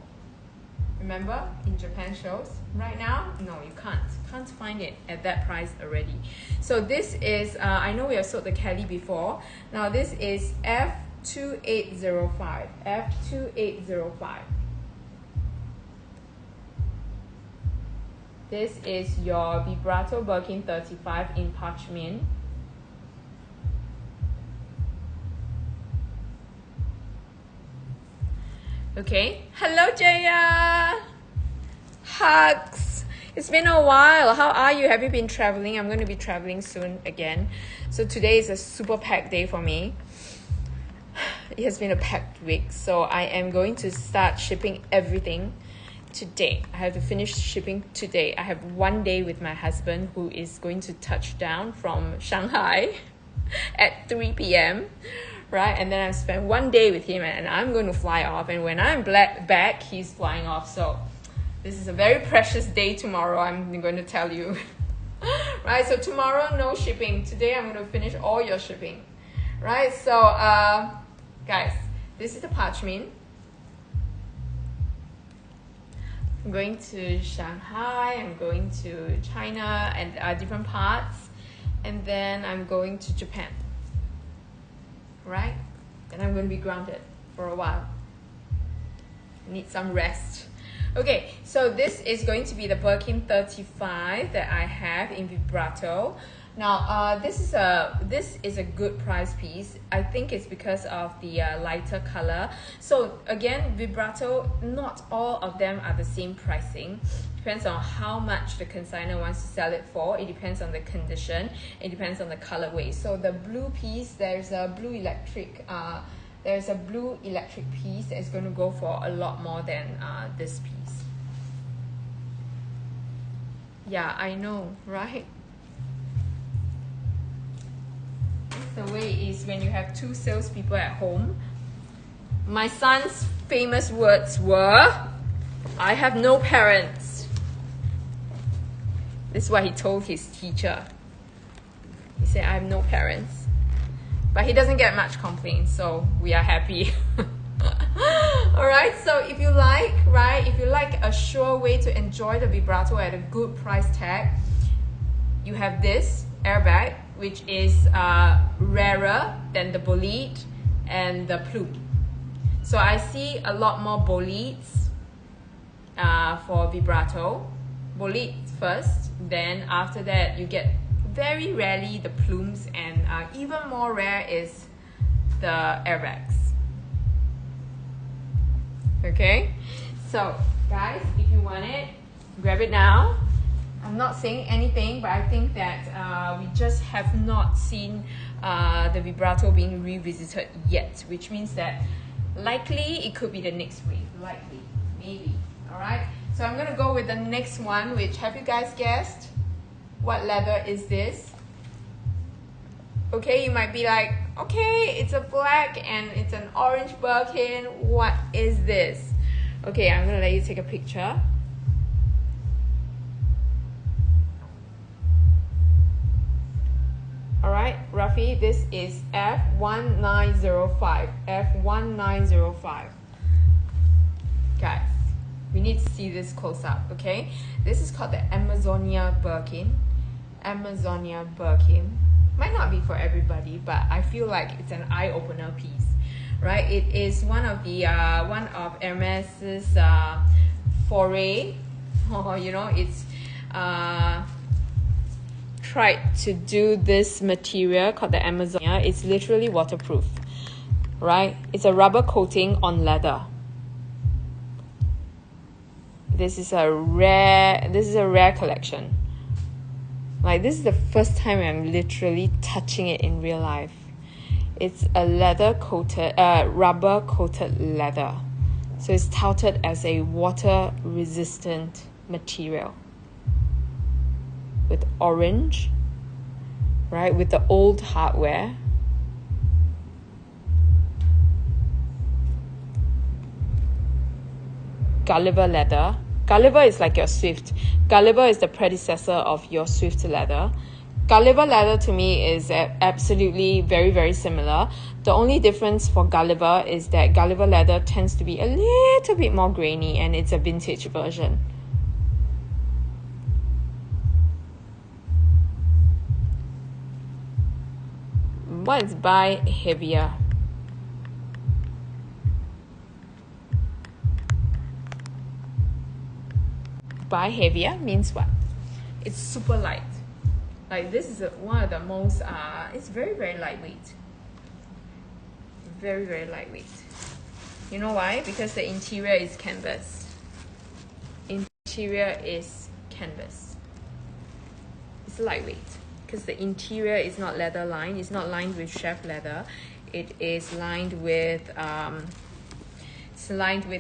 Remember, in Japan shows? Right now, no, you can't find it at that price already. So this is, I know we have sold the Kelly before. Now this is F2805. F2805. This is your vibrato Birkin 35 in parchment. Okay. Hello, Jaya. Hugs. It's been a while. How are you? Have you been traveling? I'm going to be traveling soon again. So today is a super packed day for me. It has been a packed week. So I am going to start shipping everything today. I have to finish shipping today. I have 1 day with my husband who is going to touch down from Shanghai at 3 p.m. Right, and then I spend 1 day with him and I'm going to fly off, and when I'm back he's flying off. So this is a very precious day tomorrow, I'm going to tell you. Right, so tomorrow no shipping. Today I'm going to finish all your shipping. Right, so guys, this is the parchment. I'm going to Shanghai, I'm going to China and different parts, and then I'm going to Japan. Right? Then I'm going to be grounded for a while. I need some rest. Okay, so this is going to be the Birkin 35 that I have in vibrato. Now, this is a good price piece. I think it's because of the lighter color. So again, vibrato, not all of them are the same pricing. Depends on how much the consignor wants to sell it for. It depends on the condition. It depends on the colorway. So the blue piece, there's a blue electric. There's a blue electric piece that is going to go for a lot more than this piece. Yeah, I know, right? The way is when you have two salespeople at home. My son's famous words were, "I have no parents." This is what he told his teacher. He said, "I have no parents." But he doesn't get much complaints, so we are happy. Alright, so if you like, right, if you like a sure way to enjoy the vibrato at a good price tag, you have this airbag, which is rarer than the bolide and the plume. So I see a lot more bolides for vibrato. Bolide first, then after that you get very rarely the plumes, and even more rare is the airbags. Okay, so guys, if you want it, grab it now. I'm not saying anything, but I think that we just have not seen the vibrato being revisited yet, which means that likely it could be the next wave. Likely, maybe. Alright, so I'm gonna go with the next one, which, have you guys guessed? What leather is this? Okay, you might be like, okay, it's a black and it's an orange Birkin. What is this? Okay, I'm gonna let you take a picture. Alright, Rafi, this is F1905. F1905. Guys, we need to see this close up, okay? This is called the Amazonia Birkin. Amazonia Birkin. Might not be for everybody, but I feel like it's an eye-opener piece, right? It is one of Hermès's foray, you know, it's tried to do this material called the Amazonia. It's literally waterproof, right? It's a rubber coating on leather. This is a rare collection. Like, this is the first time I'm literally touching it in real life. It's a rubber coated leather. So it's touted as a water resistant material. With orange, right? With the old hardware. Gulliver leather. Gulliver is like your Swift. Gulliver is the predecessor of your Swift leather. Gulliver leather to me is absolutely very, very similar. The only difference for Gulliver is that Gulliver leather tends to be a little bit more grainy, and it's a vintage version. What is buy heavier? Buy heavier means what? It's super light. Like, this is one of the most, it's very, very lightweight. Very, very lightweight. You know why? Because the interior is canvas. Interior is canvas. It's lightweight because the interior is not leather lined. It's not lined with chef leather. It is lined with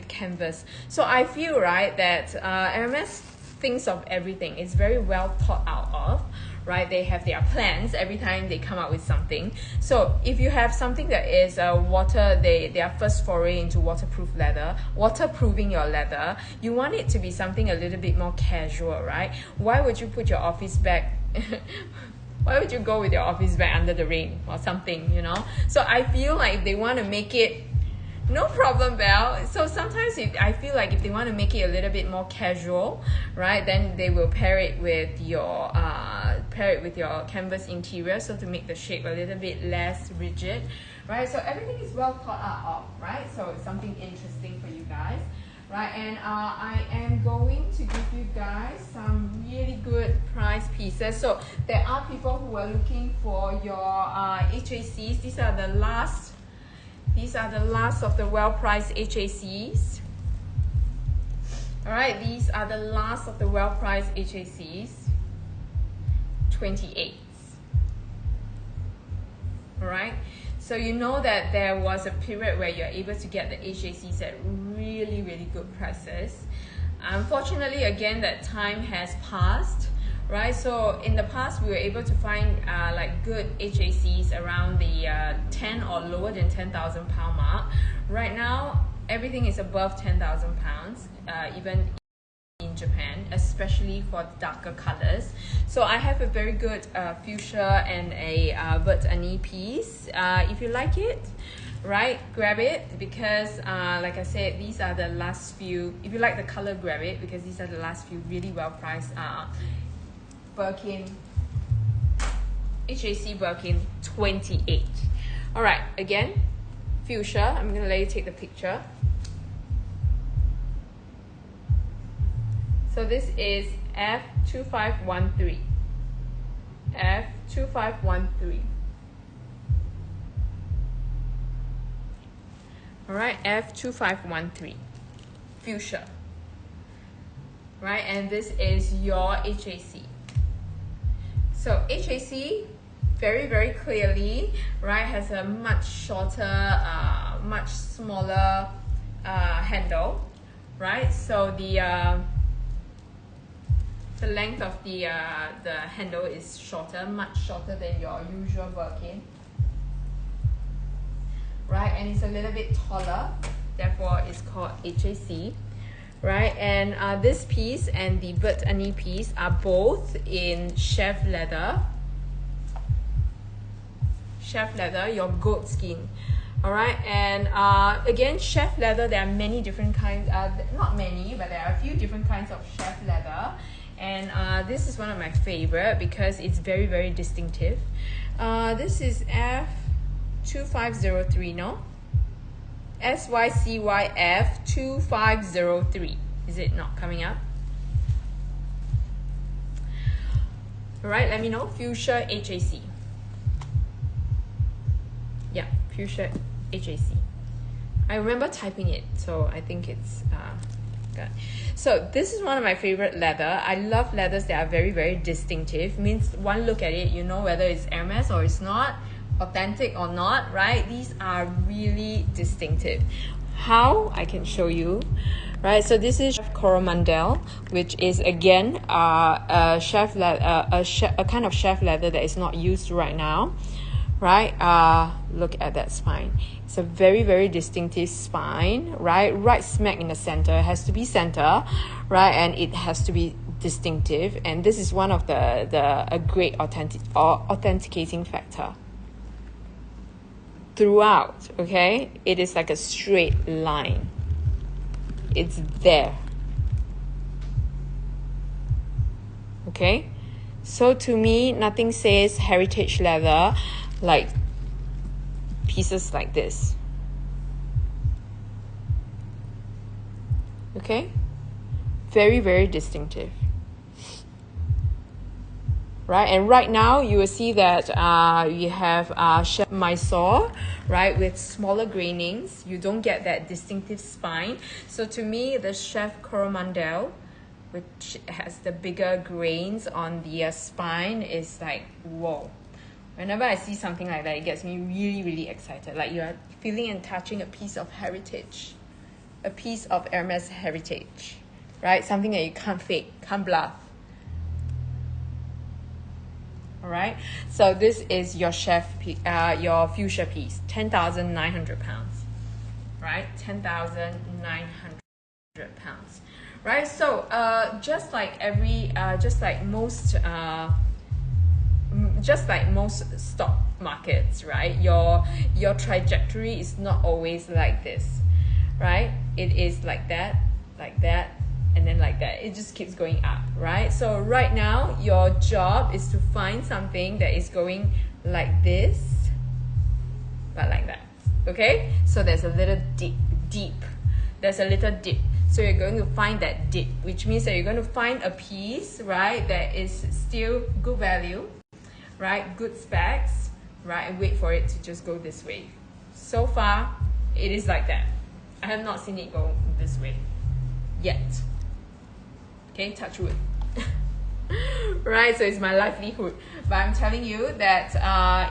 canvas. So I feel, right, that Hermès thinks of everything. It's very well thought out of, right? They have their plans every time they come out with something. So if you have something that is their first foray into waterproof leather, waterproofing your leather, you want it to be something a little bit more casual, right? Why would you put your office bag why would you go with your office bag under the rain or something, you know? So I feel like they want to make it, no problem, Belle. So sometimes I feel like if they want to make it a little bit more casual, right, then they will pair it with your canvas interior, so to make the shape a little bit less rigid, right? So everything is well thought out of, right? So it's something interesting for you guys, right? And I am going to give you guys some really good price pieces. So there are people who are looking for your HACs. These are the last of the well-priced HACs. All right, these are the last of the well-priced HACs. 28s. All right, so you know that there was a period where you're able to get the HACs at really, really good prices. Unfortunately, again, that time has passed, right? So in the past, we were able to find like good HACs around the 10 or lower than 10,000 pound mark. Right now, everything is above 10,000 pounds, even in Japan, especially for darker colors. So I have a very good fuchsia and a Vert Annie piece. If you like it, right, grab it, because like I said, these are the last few. If you like the color, grab it, because these are the last few really well priced Birkin, HAC Birkin 28. All right, again, fuchsia. I'm gonna let you take the picture. So this is F2513. F2513. All right, F2513. Fuchsia. Right, and this is your HAC. So HAC, very, very clearly, right, has a much shorter, much smaller handle, right? So the length of the handle is shorter, much shorter than your usual Birkin, right? And it's a little bit taller, therefore it's called HAC, right? And this piece and the Vert Annie piece are both in chef leather, your goat skin. All right, and again, chef leather, there are many different kinds, not many, but there are a few different kinds of chef leather. And this is one of my favorite because it's very, very distinctive. This is F2503, no? SYCYF 2503. Is it not coming up? All right, let me know. Fuchsia HAC. Yeah, Fuchsia HAC. I remember typing it, so I think it's good. So this is one of my favorite leather. I love leathers that are very, very distinctive. Means one look at it, you know whether it's Hermès or it's not, authentic or not, right? These are really distinctive. How? I can show you. Right, so this is Coromandel, which is again a kind of chef leather that is not used right now. Right, look at that spine. It's a very, very distinctive spine, right smack in the center. It has to be center, right, and it has to be distinctive, and this is one of a great authenticating factor throughout. Okay, it is like a straight line. It's there. Okay, so to me, nothing says heritage leather like pieces like this. Okay, very, very distinctive, right? And right now you will see that you have Chef Mysore, right, with smaller grainings. You don't get that distinctive spine. So to me, the Chef Coromandel, which has the bigger grains on the spine, is like, whoa. Whenever I see something like that, it gets me really, really excited. Like you are feeling and touching a piece of heritage, a piece of Hermès heritage, right? Something that you can't fake, can't bluff. All right. So this is your your fuchsia piece, 10,900 pounds, right? 10,900 pounds, right? So just like most stock markets, right, your trajectory is not always like this, right? It is like that, and then like that. It just keeps going up, right? So right now your job is to find something that is going like this, but like that. Okay, so there's a little deep, there's a little dip. So you're going to find that dip, which means that you're going to find a piece, right, that is still good value, right, good specs, right, and wait for it to just go this way. So far, it is like that. I have not seen it go this way yet. Okay, touch wood. Right, so it's my livelihood. But I'm telling you that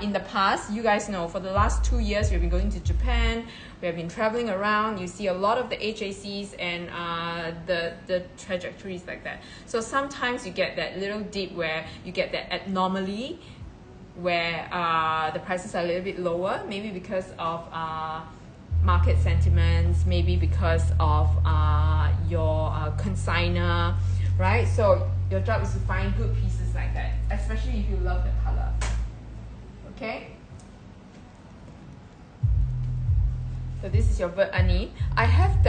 in the past, you guys know, for the last 2 years, we've been going to Japan. We have been traveling around. You see a lot of the HACs and the trajectories like that. So sometimes you get that little dip where you get that anomaly where the prices are a little bit lower, maybe because of market sentiments, maybe because of your consignor, right? So your job is to find good pieces like that, especially if you love the color. Okay? So this is your Vert Ani. I have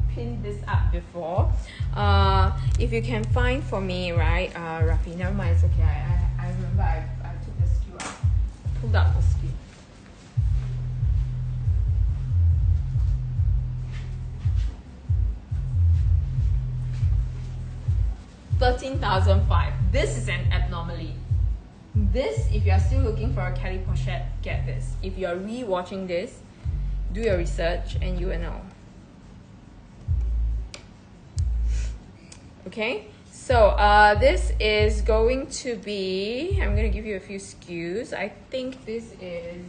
pinned this up before. If you can find for me, right, Rafi, never mind, it's okay. I remember I took the skew out. I pulled out the skew. $13,500. This is an abnormally. This, if you are still looking for a Kelly pochette, get this. If you are re-watching this, do your research and you will know. Okay, so this is going to be, I'm going to give you a few skews. I think this is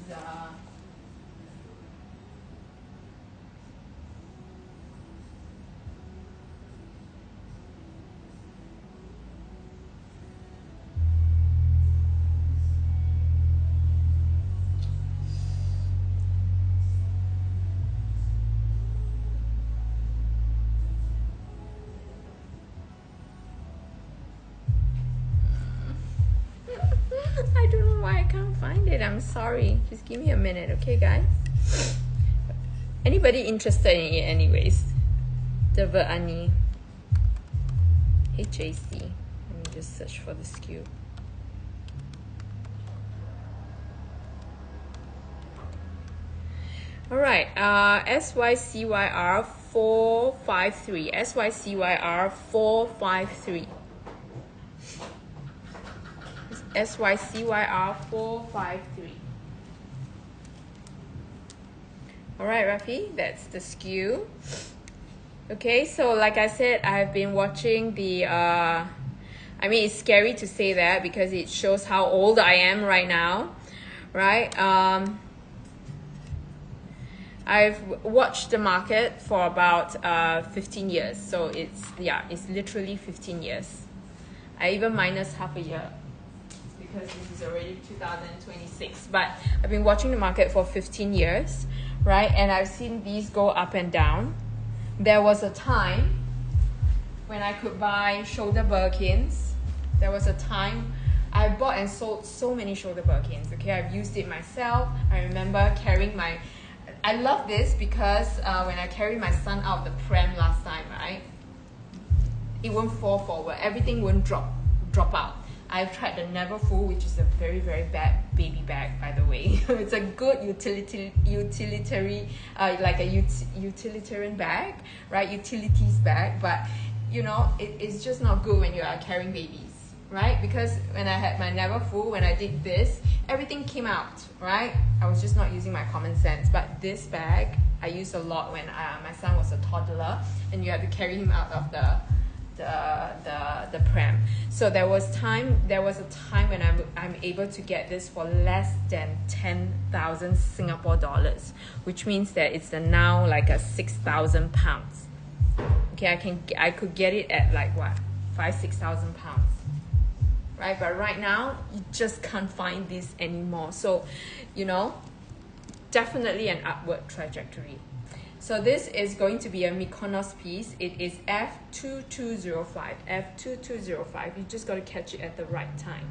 I don't know why I can't find it. I'm sorry. Just give me a minute, okay, guys? Anybody interested in it anyways? The Vert Ani HAC. Let me just search for the skew. Alright, SYCYR 453. SYCYR 453. SYCYR 453. All right, Rafi, that's the skew. Okay, so like I said, I've been watching the, I mean, it's scary to say that because it shows how old I am right now, right? I've watched the market for about 15 years. So it's literally 15 years. I even minus half a year because this is already 2026. But I've been watching the market for 15 years, right? And I've seen these go up and down. There was a time when I could buy shoulder Birkins. There was a time I bought and sold so many shoulder Birkins. Okay, I've used it myself. I remember carrying my, I love this because when I carried my son out of the pram last time, right, it won't fall forward. Everything won't drop out. I've tried the Never Full, which is a very, very bad baby bag, by the way. It's a good utilitarian bag, right? Utilities bag, but you know, it's just not good when you are carrying babies, right? Because when I had my Never Full, when I did this, everything came out, right? I was just not using my common sense. But this bag, I used a lot when my son was a toddler, and you had to carry him out of the pram. So there was a time when I'm able to get this for less than 10,000 Singapore dollars, which means that it's now like a 6,000 pounds. Okay, I could get it at like what, 5,000-6,000 pounds, right? But right now you just can't find this anymore. So, you know, definitely an upward trajectory. So this is going to be a Mykonos piece. It is F2205. F2205. You just got to catch it at the right time.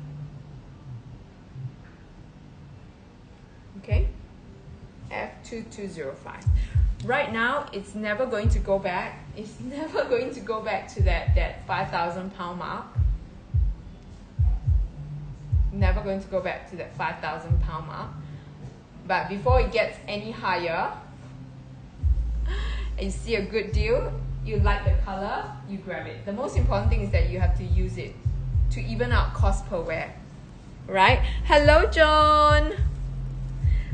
Okay? F2205. Right now, it's never going to go back. It's never going to go back to that 5,000 pound mark. Never going to go back to that 5,000 pound mark. But before it gets any higher, and you see a good deal, you like the color, you grab it. The most important thing is that you have to use it to even out cost per wear, right? Hello, John.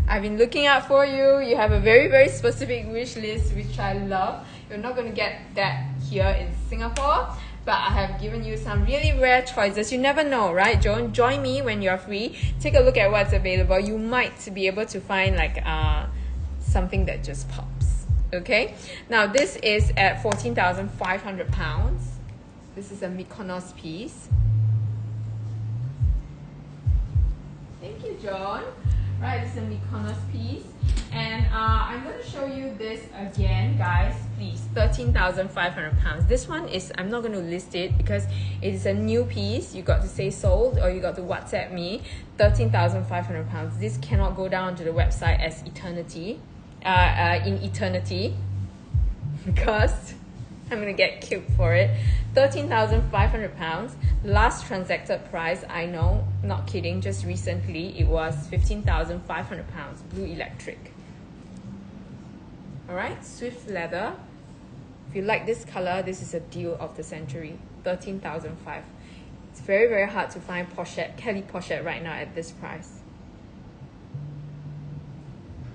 I've been looking out for you. You have a very, very specific wish list, which I love. You're not going to get that here in Singapore, but I have given you some really rare choices. You never know, right? Join me when you're free. Take a look at what's available. You might be able to find like something that just pops. Okay, now this is at 14,500 pounds. This is a Mykonos piece. Thank you, John. Right, this is a Mykonos piece. And I'm going to show you this again, guys. Please, 13,500 pounds. This one is, I'm not going to list it because it is a new piece. You got to say sold or you got to WhatsApp me. 13,500 pounds. This cannot go down to the website as eternity. In eternity, because I'm gonna get killed for it. 13,500 pounds. Last transacted price, I know, not kidding, just recently it was 15,500 pounds. Blue electric. All right, Swift leather. If you like this color, this is a deal of the century. 13,500. It's very, very hard to find pochette, Kelly pochette right now at this price.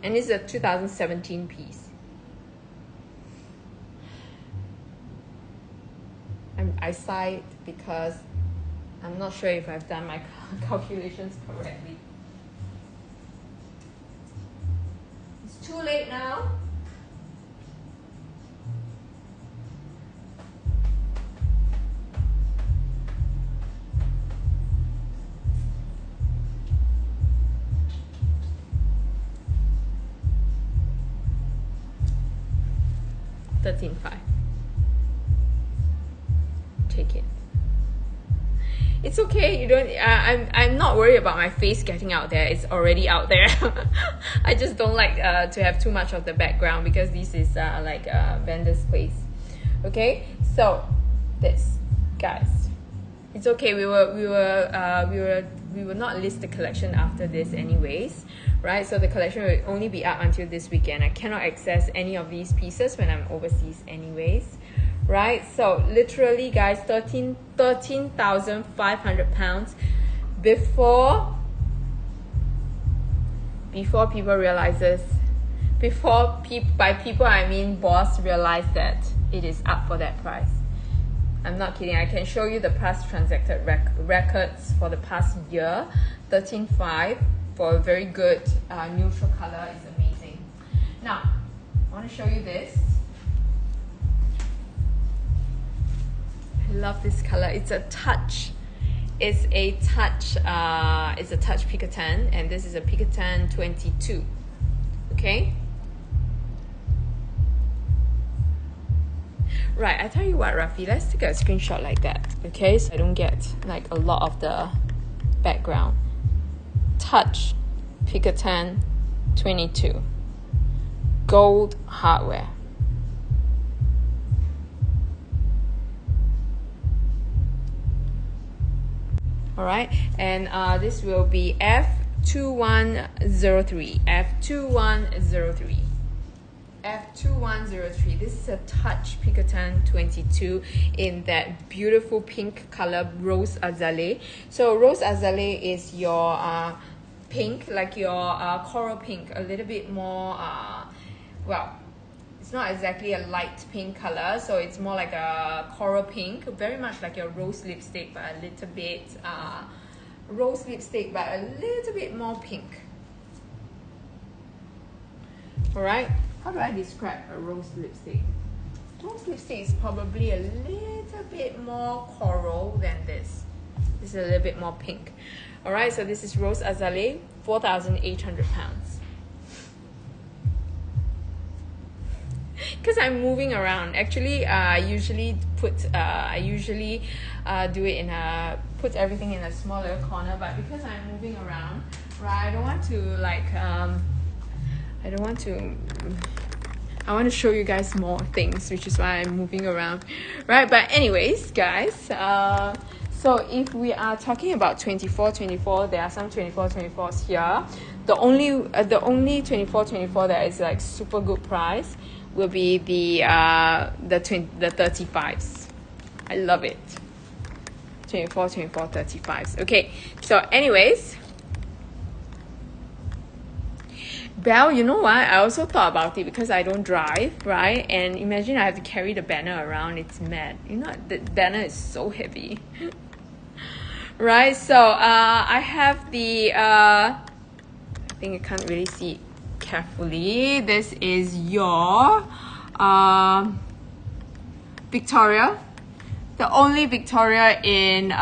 And this is a 2017 piece. I sighed because I'm not sure if I've done my calculations correctly. It's too late now. $13,500. Take it. It's okay. You don't. I'm not worried about my face getting out there. It's already out there. I just don't like to have too much of the background because this is like vendor's place. Okay. So this, guys, it's okay. We will not list the collection after this, anyways. Right, so the collection will only be up until this weekend. I cannot access any of these pieces when I'm overseas anyways, right? So literally, guys, 13,500 pounds. before people realizes, by people I mean boss realize that it is up for that price. I'm not kidding. I can show you the past transacted records for the past year. 13.5 for a very good neutral color is amazing. Now, I want to show you this. I love this color. It's a touch. It's a touch Picotin, and this is a Picotin 22. Okay. Right, I tell you what, Rafi, let's take a screenshot like that, okay? So I don't get like a lot of the background. Touch Picotin 22. Gold hardware. All right, and this will be F2103. F2103. F2103. This is a touch Picotin 22 in that beautiful pink color, rose azalea. So rose azalea is your pink, like your coral pink, a little bit more well, it's not exactly a light pink color, so it's more like a coral pink, very much like your rose lipstick, but a little bit more pink. All right, how do I describe a rose lipstick? Rose lipstick is probably a little bit more coral than this. This is a little bit more pink. All right, so this is rose azalea, 4,800 pounds. Because I'm moving around. Actually, I usually do it in a, put everything in a smaller corner, but because I'm moving around, right, I want to show you guys more things, which is why I'm moving around, right? But anyways, guys, so if we are talking about 24, there are some 24s here. The only 24 that is like super good price will be the 35s. I love it. 24, 35s. Okay, so anyways, Belle, you know what? I also thought about it because I don't drive, right? And imagine I have to carry the banner around. It's mad. You know, the banner is so heavy. Right? So I have the I think you can't really see carefully. This is your Victoria. The only Victoria in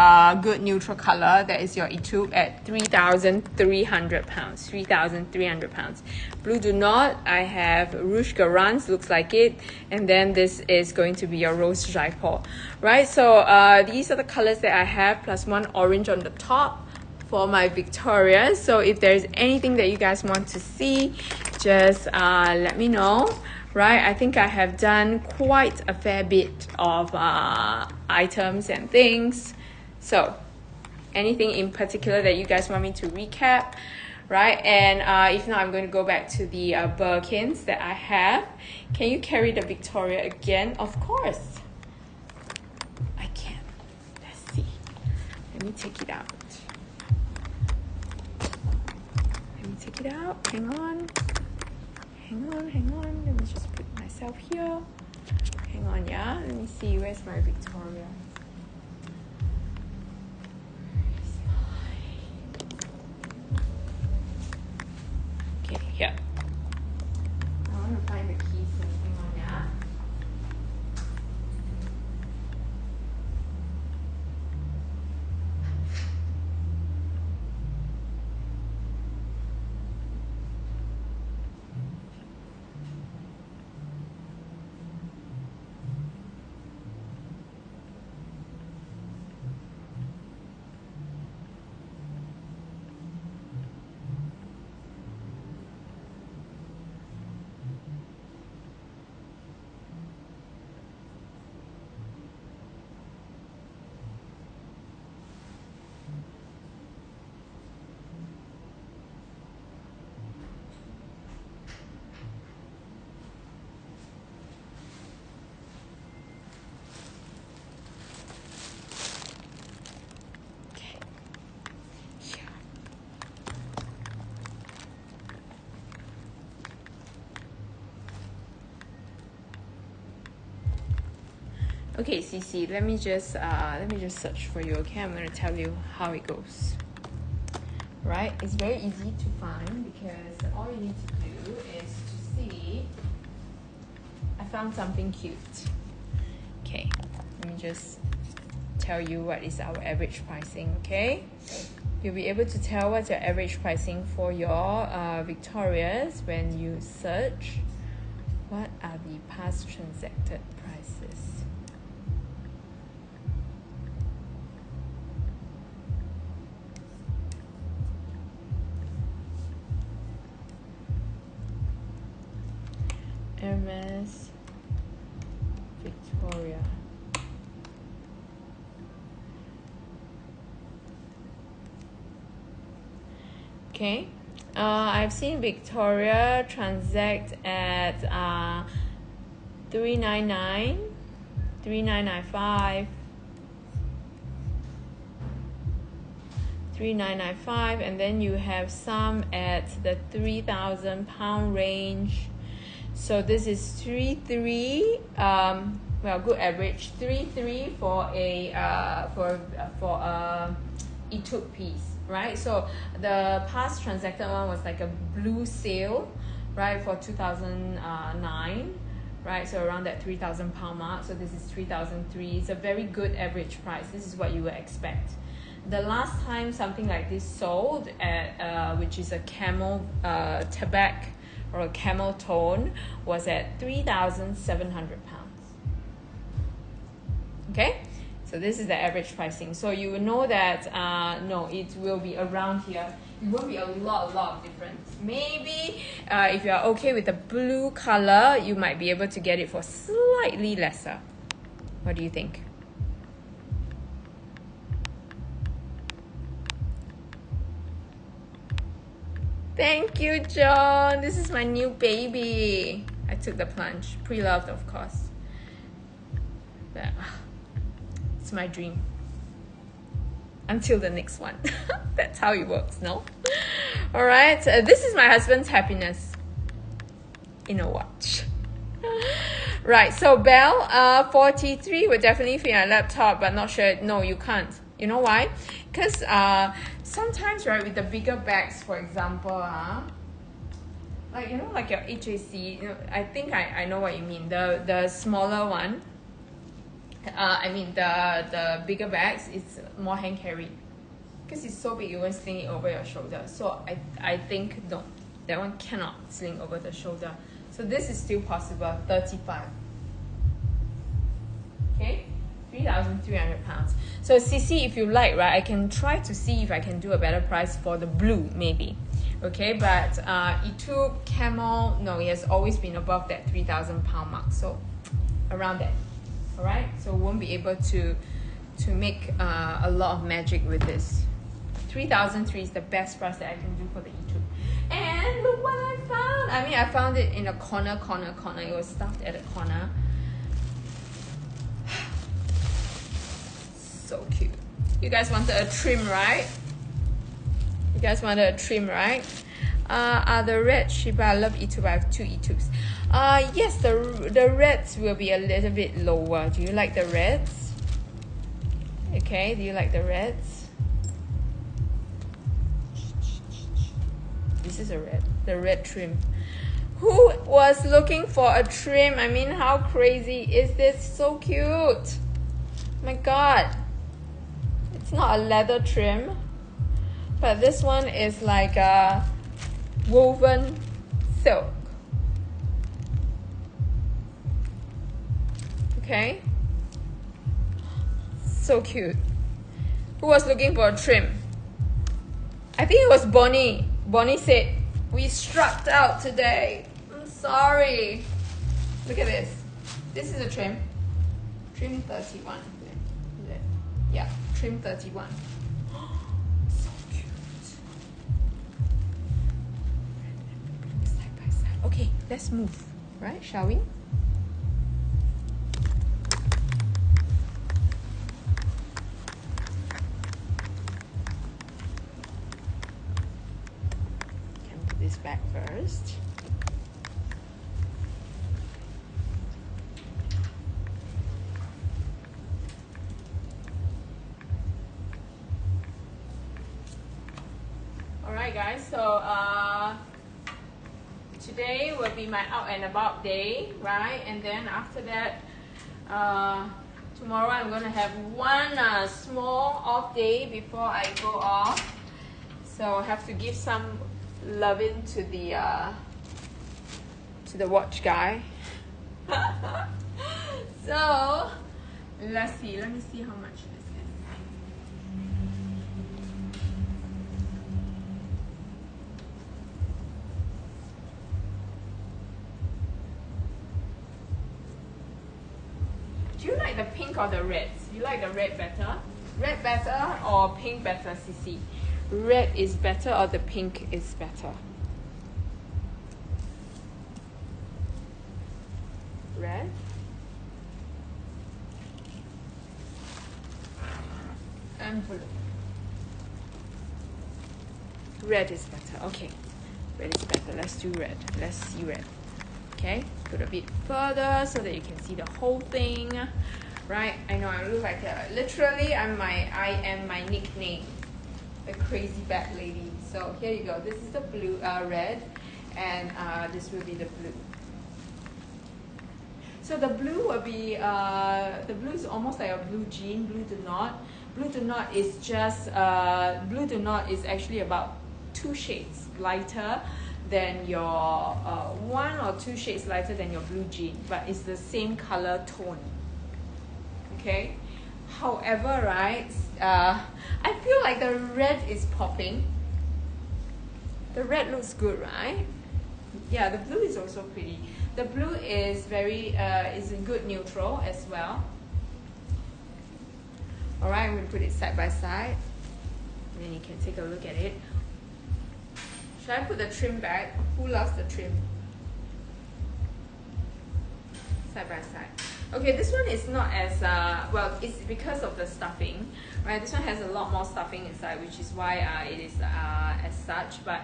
good neutral color, that is your Etude at 3,300 pounds. 3,300 pounds. Blue Do Not, I have Rouge Garance, looks like it. And then this is going to be your Rose Jaipur. Right, so these are the colors that I have, plus one orange on the top for my Victoria. So if there's anything that you guys want to see, just let me know. Right, I think I have done quite a fair bit of items and things. So anything in particular that you guys want me to recap, right? And if not, I'm going to go back to the Birkins that I have. Can you carry the Victoria again? Of course I can. Let's see. Let me take it out. Hang on. Let me just put myself here. Hang on, yeah. Let me see. Where's my Victoria? Okay, here. I want to find the keys. Hang on, yeah. Okay, Cece, let me just search for you. Okay, I'm gonna tell you how it goes. Right, it's very easy to find because all you need to do is to see. I found something cute. Okay, let me just tell you what is our average pricing. Okay, you'll be able to tell what's your average pricing for your Victorias when you search what are the past transacted prices. Hermès Victoria. Okay, I've seen Victoria transact at 399, 3995, 3995, and then you have some at the £3,000 range. So this is 33. Well, good average 33 for a etude piece, right? So the past transacted one was like a blue sale, right, for 2009, right? So around that £3,000 mark. So this is 3003. It's a very good average price. This is what you would expect. The last time something like this sold at which is a camel tabac or a camel tone was at £3,700. Okay, so this is the average pricing. So you will know that no, it will be around here. It won't be a lot of difference. Maybe if you are okay with the blue color, you might be able to get it for slightly lesser. What do you think? Thank you, John. This is my new baby. I took the plunge. Pre-loved, of course. But it's my dream. Until the next one. That's how it works, no? All right. This is my husband's happiness in a watch. Right. So Belle, 43 would definitely fit on a laptop, but not sure. No, you can't. You know why? Because sometimes, right, with the bigger bags, for example, like, you know, like your HAC, you know, I think I know what you mean. The smaller one, I mean the bigger bags, it's more hand carry. Because it's so big, you won't sling it over your shoulder. So I think, no, that one cannot sling over the shoulder. So this is still possible, 35. Okay? £3,300. So CC, if you like, right, I can try to see if I can do a better price for the blue, maybe. Okay, but etude, camel, no, it has always been above that £3,000 mark. So around that. All right, so won't be able to make a lot of magic with this. 3,003 is the best price that I can do for the etude. And look what I found. I mean, I found it in a corner. It was stuffed at a corner. So cute. You guys wanted a trim, right? You guys wanted a trim, right? The red Shiba, I love etude. I have 2 etudes. Yes, the reds will be a little bit lower. Do you like the reds? Okay, do you like the reds? This is a red, the red trim. Who was looking for a trim? I mean, how crazy is this? So cute. My God. It's not a leather trim, but this one is like a woven silk. Okay, so cute. Who was looking for a trim? I think it was Bonnie. Bonnie said, we struck out today. I'm sorry. Look at this. This is a trim. Trim 31. Yeah, trim 31. So cute. Side by side. Okay, let's move. Right, shall we? This back first. Alright guys, so today will be my out and about day, right? And then after that, tomorrow I'm gonna have one small off day before I go off. So I have to give some loving to the watch guy. So let's see. Let me see how much this is. Do you like the pink or the red? You like the red better? Red better or pink better, Cici? Red is better or the pink is better? Red? And blue. Red is better. Okay. Red is better. Let's do red. Let's see red. Okay. Put a bit further so that you can see the whole thing. Right? I know I look like literally I am my nickname. The crazy bad lady. So here you go. This is the blue, red, and this will be the blue. So the blue will be the blue is almost like a blue jean, blue to knot. Blue to knot is just blue to knot is actually about 2 shades lighter than your 1 or 2 shades lighter than your blue jean, but it's the same color tone. Okay. However, right, I feel like the red is popping. The red looks good, right? Yeah, the blue is also pretty. The blue is is a good neutral as well. All right, I'm gonna put it side by side, and then you can take a look at it. Should I put the trim back? Who loves the trim? Side by side. Okay, this one is not as well. It's because of the stuffing, right? This one has a lot more stuffing inside, which is why it is as such. But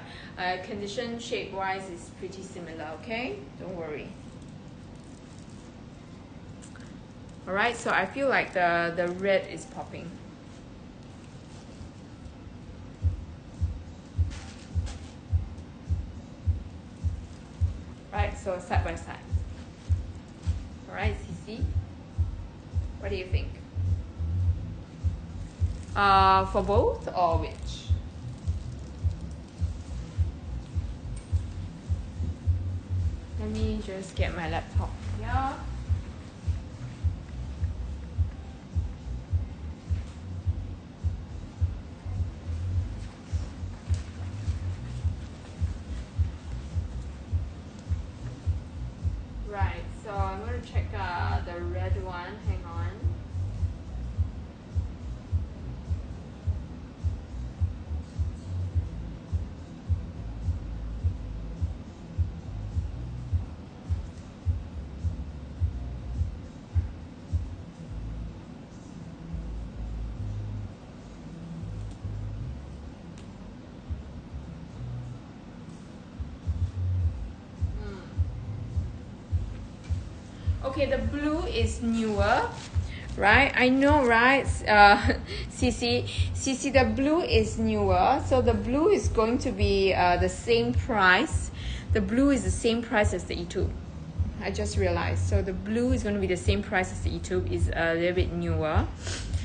condition shape wise is pretty similar. Okay, don't worry. All right, so I feel like the red is popping. Right, so side by side. All right, Cici, what do you think? For both or which? Let me just get my laptop here. Right, so I'm going to check the red one. Hang on. Okay, the blue is newer, right? I know, right? Cici, the blue is newer. So the blue is going to be the same price. The blue is the same price as the E2. I just realized. So the blue is going to be the same price as the E2. Is a little bit newer,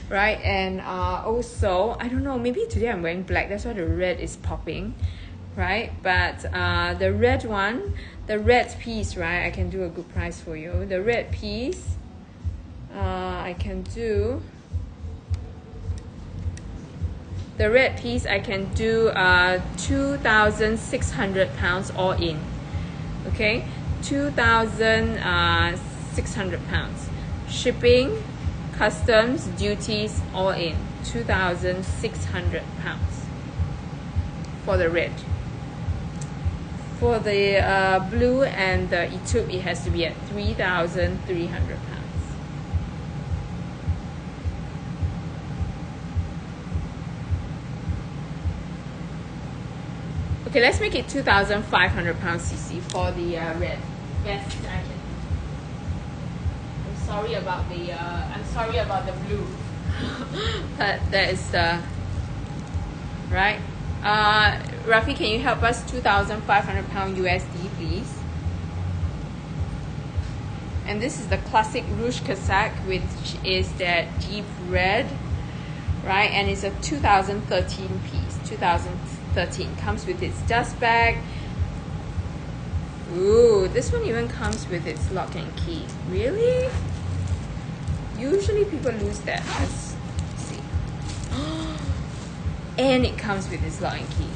right? And also, I don't know, maybe today I'm wearing black. That's why the red is popping, right? But the red one, the red piece, right? I can do a good price for you. The red piece, I can do. The red piece I can do 2,600 pounds all in. Okay, 2,600 pounds. Shipping, customs, duties all in. 2,600 pounds for the red. For the blue and the E2, it has to be at 3,300 pounds. Okay, let's make it 2,500 pounds CC for the red. Best I can. I'm sorry about the blue, but that is the right. Rafi, can you help us? 2,500 pound USD, please. And this is the classic Rouge Casaque, which is that deep red, right? And it's a 2013 piece. 2013 comes with its dust bag. Ooh, this one even comes with its lock and key. Really? Usually people lose that. Let's see. And it comes with its lock and key.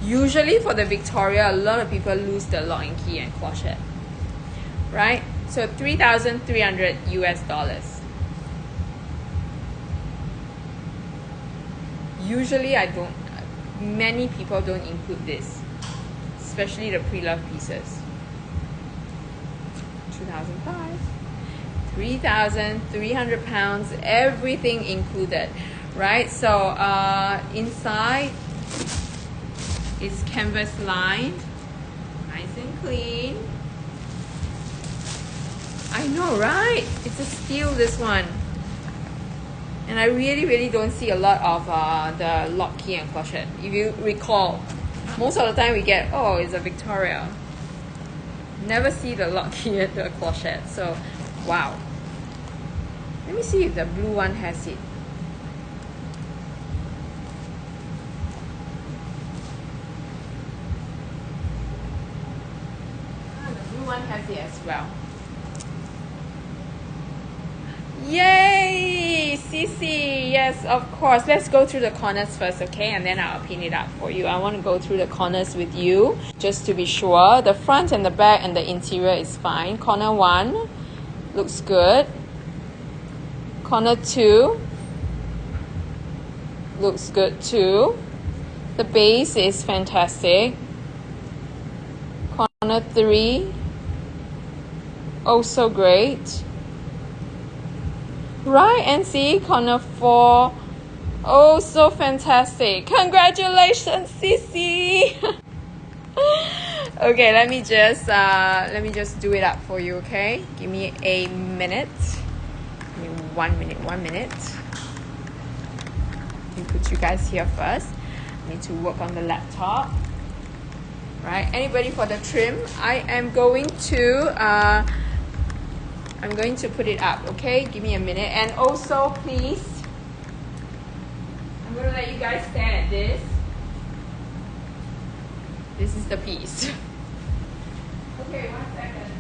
Usually for the Victoria, a lot of people lose the lock and key and clochette, right? So 3,300 US dollars. Usually many people don't include this, especially the pre-loved pieces. 2005, 3,300 pounds, everything included, right? So inside is canvas lined, nice and clean. I know, right? It's a steal, this one. And I really don't see a lot of the lock key and clochette. If you recall, most of the time we get, oh, it's a Victoria. Never see the lock key and the clochette. So, wow. Let me see if the blue one has it. The blue one has it as well. Yay! Cici, yes, of course. Let's go through the corners first, okay? And then I'll pin it up for you. I want to go through the corners with you, just to be sure. The front and the back and the interior is fine. Corner 1 looks good. Corner 2 looks good too. The base is fantastic. Corner 3, also great. Right, and see, corner 4, oh, so fantastic. Congratulations, Cici. Okay, let me just do it up for you, okay? Give me a minute. Give me 1 minute, 1 minute. Let me put you guys here first. I need to work on the laptop. Right, anybody for the trim? I am going to put it up, okay? Give me a minute. And also, please, I'm going to let you guys stare at this. This is the piece. Okay, 1 second.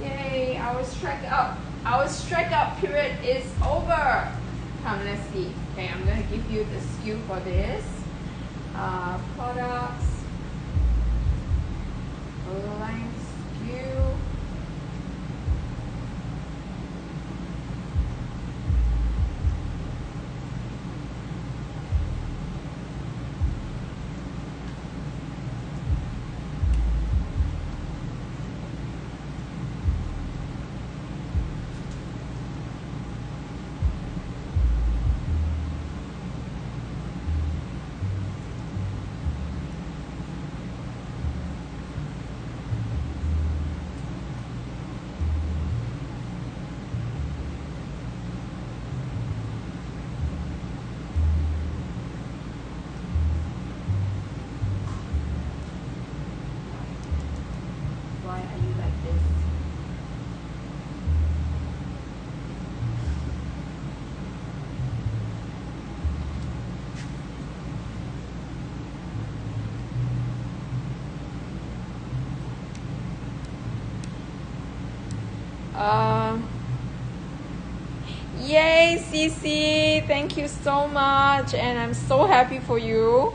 Yay, our strike out period is over. Come, let's see. Okay, I'm going to give you the SKU for this. Products. Line SKU. Why are you like this? Yay, Cici, thank you so much, and I'm so happy for you,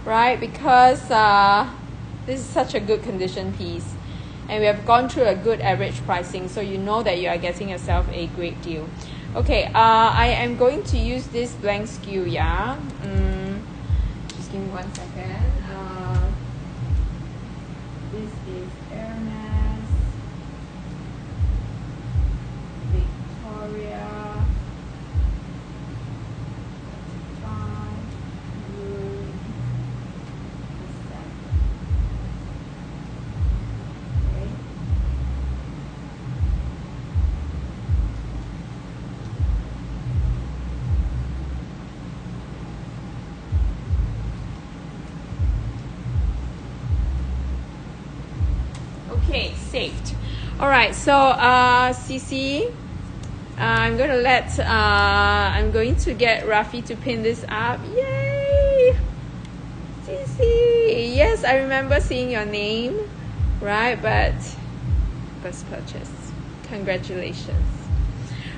right? Because this is such a good condition piece, and we have gone through a good average pricing, so you know that you are getting yourself a great deal. Okay, I am going to use this blank SKU, yeah? Just give me 1 second. This is Hermès, Victoria, saved. All right, so Cici, I'm going to get Rafi to pin this up. Yay! Cici, yes, I remember seeing your name, right? But first purchase. Congratulations.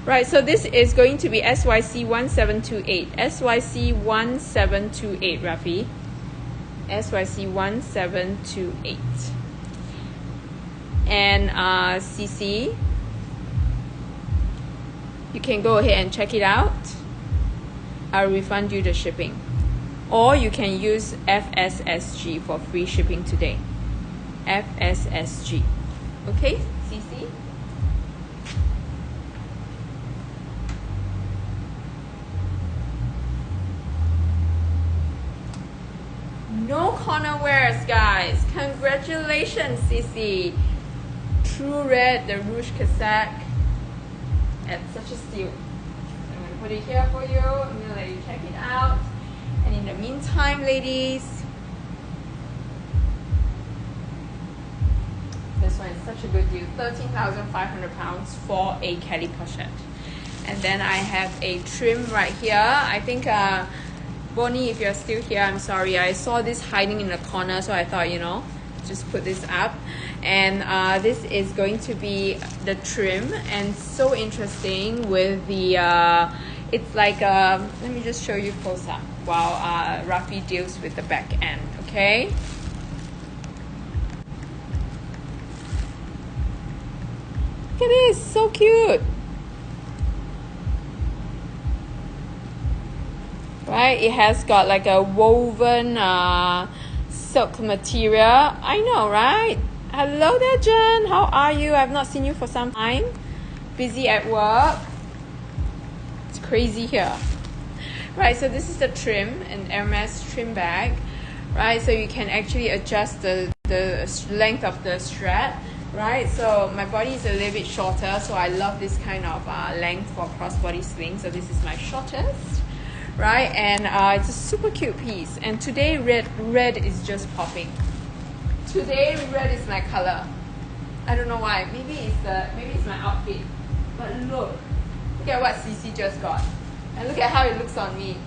Right, so this is going to be SYC 1728. SYC 1728, Rafi. SYC 1728. And CC, you can go ahead and check it out. I'll refund you the shipping. Or you can use FSSG for free shipping today. FSSG. Okay, CC? No corner wears, guys. Congratulations, CC. True red, the Rouge Cassac at such a steal. I'm going to put it here for you. I'm going to let you check it out. And in the meantime, ladies, this one is such a good deal. 13,500 pounds for a Kelly pochette. And then I have a trim right here. I think Bonnie, if you're still here, I'm sorry. I saw this hiding in the corner, so I thought, you know, just put this up. And this is going to be the trim, and so interesting with the it's like let me just show you close up while Rafi deals with the back end. Okay, look at this, so cute, right? It has got like a woven silk material. I know, right? Hello there, Jen. How are you? I've not seen you for some time. Busy at work. It's crazy here. Right, so this is the trim, an Hermès trim bag. Right, so you can actually adjust the length of the strap. Right, so my body is a little bit shorter, so I love this kind of length for crossbody sling. So this is my shortest. Right, and it's a super cute piece. And today red is just popping. Today red is my color. I don't know why. Maybe it's my outfit. But look at what CC just got, and look at how it looks on me.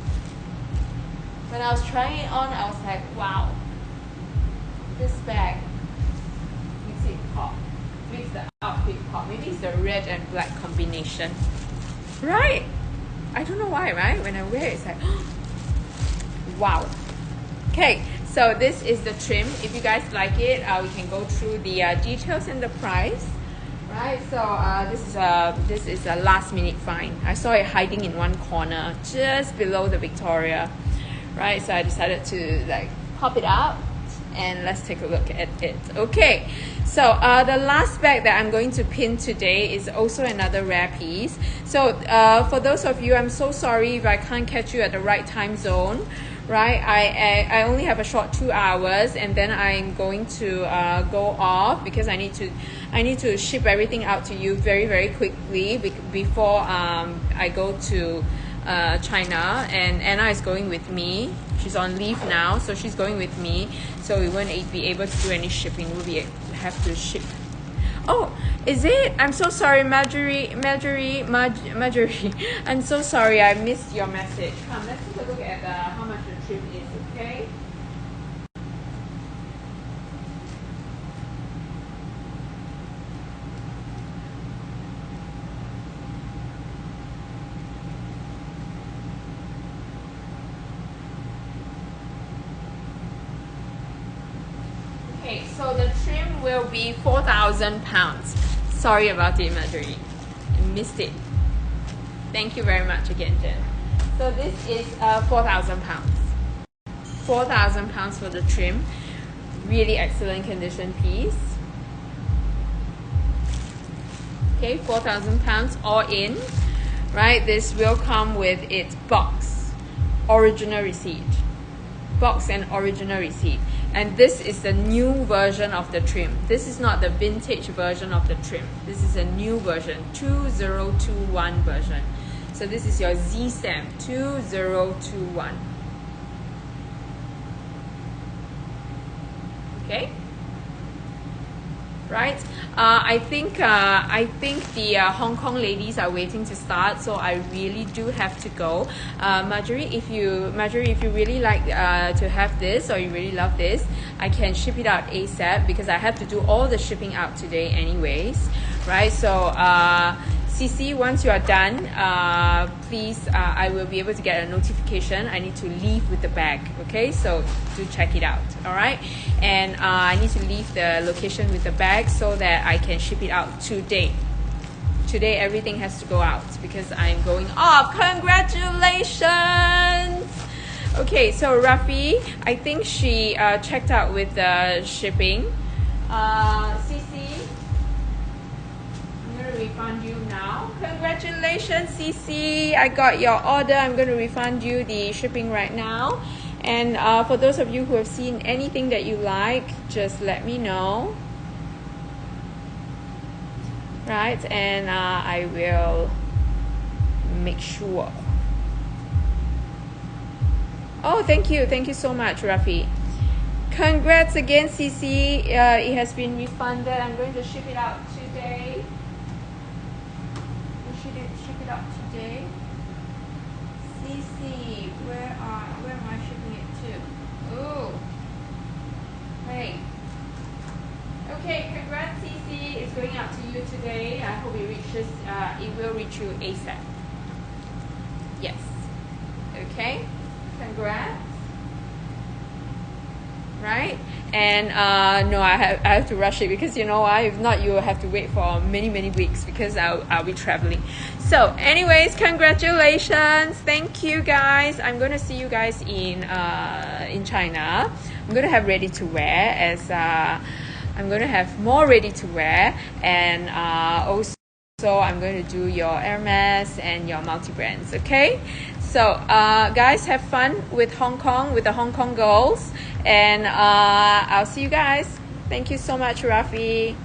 When I was trying it on, I was like, wow, this bag makes it pop, makes the outfit pop. Maybe it's the red and black combination, right? I don't know why, right? When I wear it, it's like, wow. Okay, so this is the trim. If you guys like it, we can go through the details and the price. Right, so this is a last minute find. I saw it hiding in one corner just below the Victoria. Right, so I decided to like pop it up and let's take a look at it. Okay, so the last bag that I'm going to pin today is also another rare piece. So for those of you, I'm so sorry if I can't catch you at the right time zone. Right, I only have a short 2 hours, and then I'm going to go off because I need to ship everything out to you very quickly before I go to China. And Anna is going with me. She's on leave now, so she's going with me. So we won't be able to do any shipping. We'll have to ship. Oh, is it? I'm so sorry, Marjorie. I'm so sorry, I missed your message. Come, let's take a look at how much the trim is, okay? Okay, so the trim will be 4,000 pounds. Sorry about it, Marjorie. I missed it. Thank you very much again, Jen. So this is 4,000 pounds. 4,000 pounds for the trim. Really excellent condition piece. Okay, 4,000 pounds all in. Right, this will come with its box, original receipt. Box and original receipt. And this is the new version of the trim. This is not the vintage version of the trim. This is a new version, 2021 version. So this is your Z stamp, 2021. Okay? right? I think the Hong Kong ladies are waiting to start, so I really do have to go. Marjorie, if you really like to have this, or you really love this, I can ship it out ASAP because I have to do all the shipping out today anyways, right? So CC, once you are done, please, I will be able to get a notification. I need to leave with the bag, okay? So do check it out, all right? And I need to leave the location with the bag so that I can ship it out today. Today, everything has to go out because I'm going off. Congratulations! Okay, so Rafi, I think she checked out with the shipping. CC, refund you now. Congratulations, CC. I got your order. I'm going to refund you the shipping right now. And for those of you who have seen anything that you like, just let me know. Right? And I will make sure. Oh, thank you. Thank you so much, Rafi. Congrats again, CC. It has been refunded. I'm going to ship it out today. Ship it out today. CC, where am I shipping it to? Oh, hey. Okay, congrats, CC. It's going out to you today. I hope it reaches. It will reach you ASAP. Yes. Okay. Congrats. Right? And no, I have to rush it because you know why? If not, you will have to wait for many weeks because I'll be traveling. So anyways, congratulations. Thank you guys. I'm going to see you guys in China. I'm going to have ready to wear as I'm going to have more ready to wear, and also I'm going to do your Hermès and your multi-brands, okay? So guys, have fun with Hong Kong, with the Hong Kong girls, and I'll see you guys. Thank you so much, Rafi.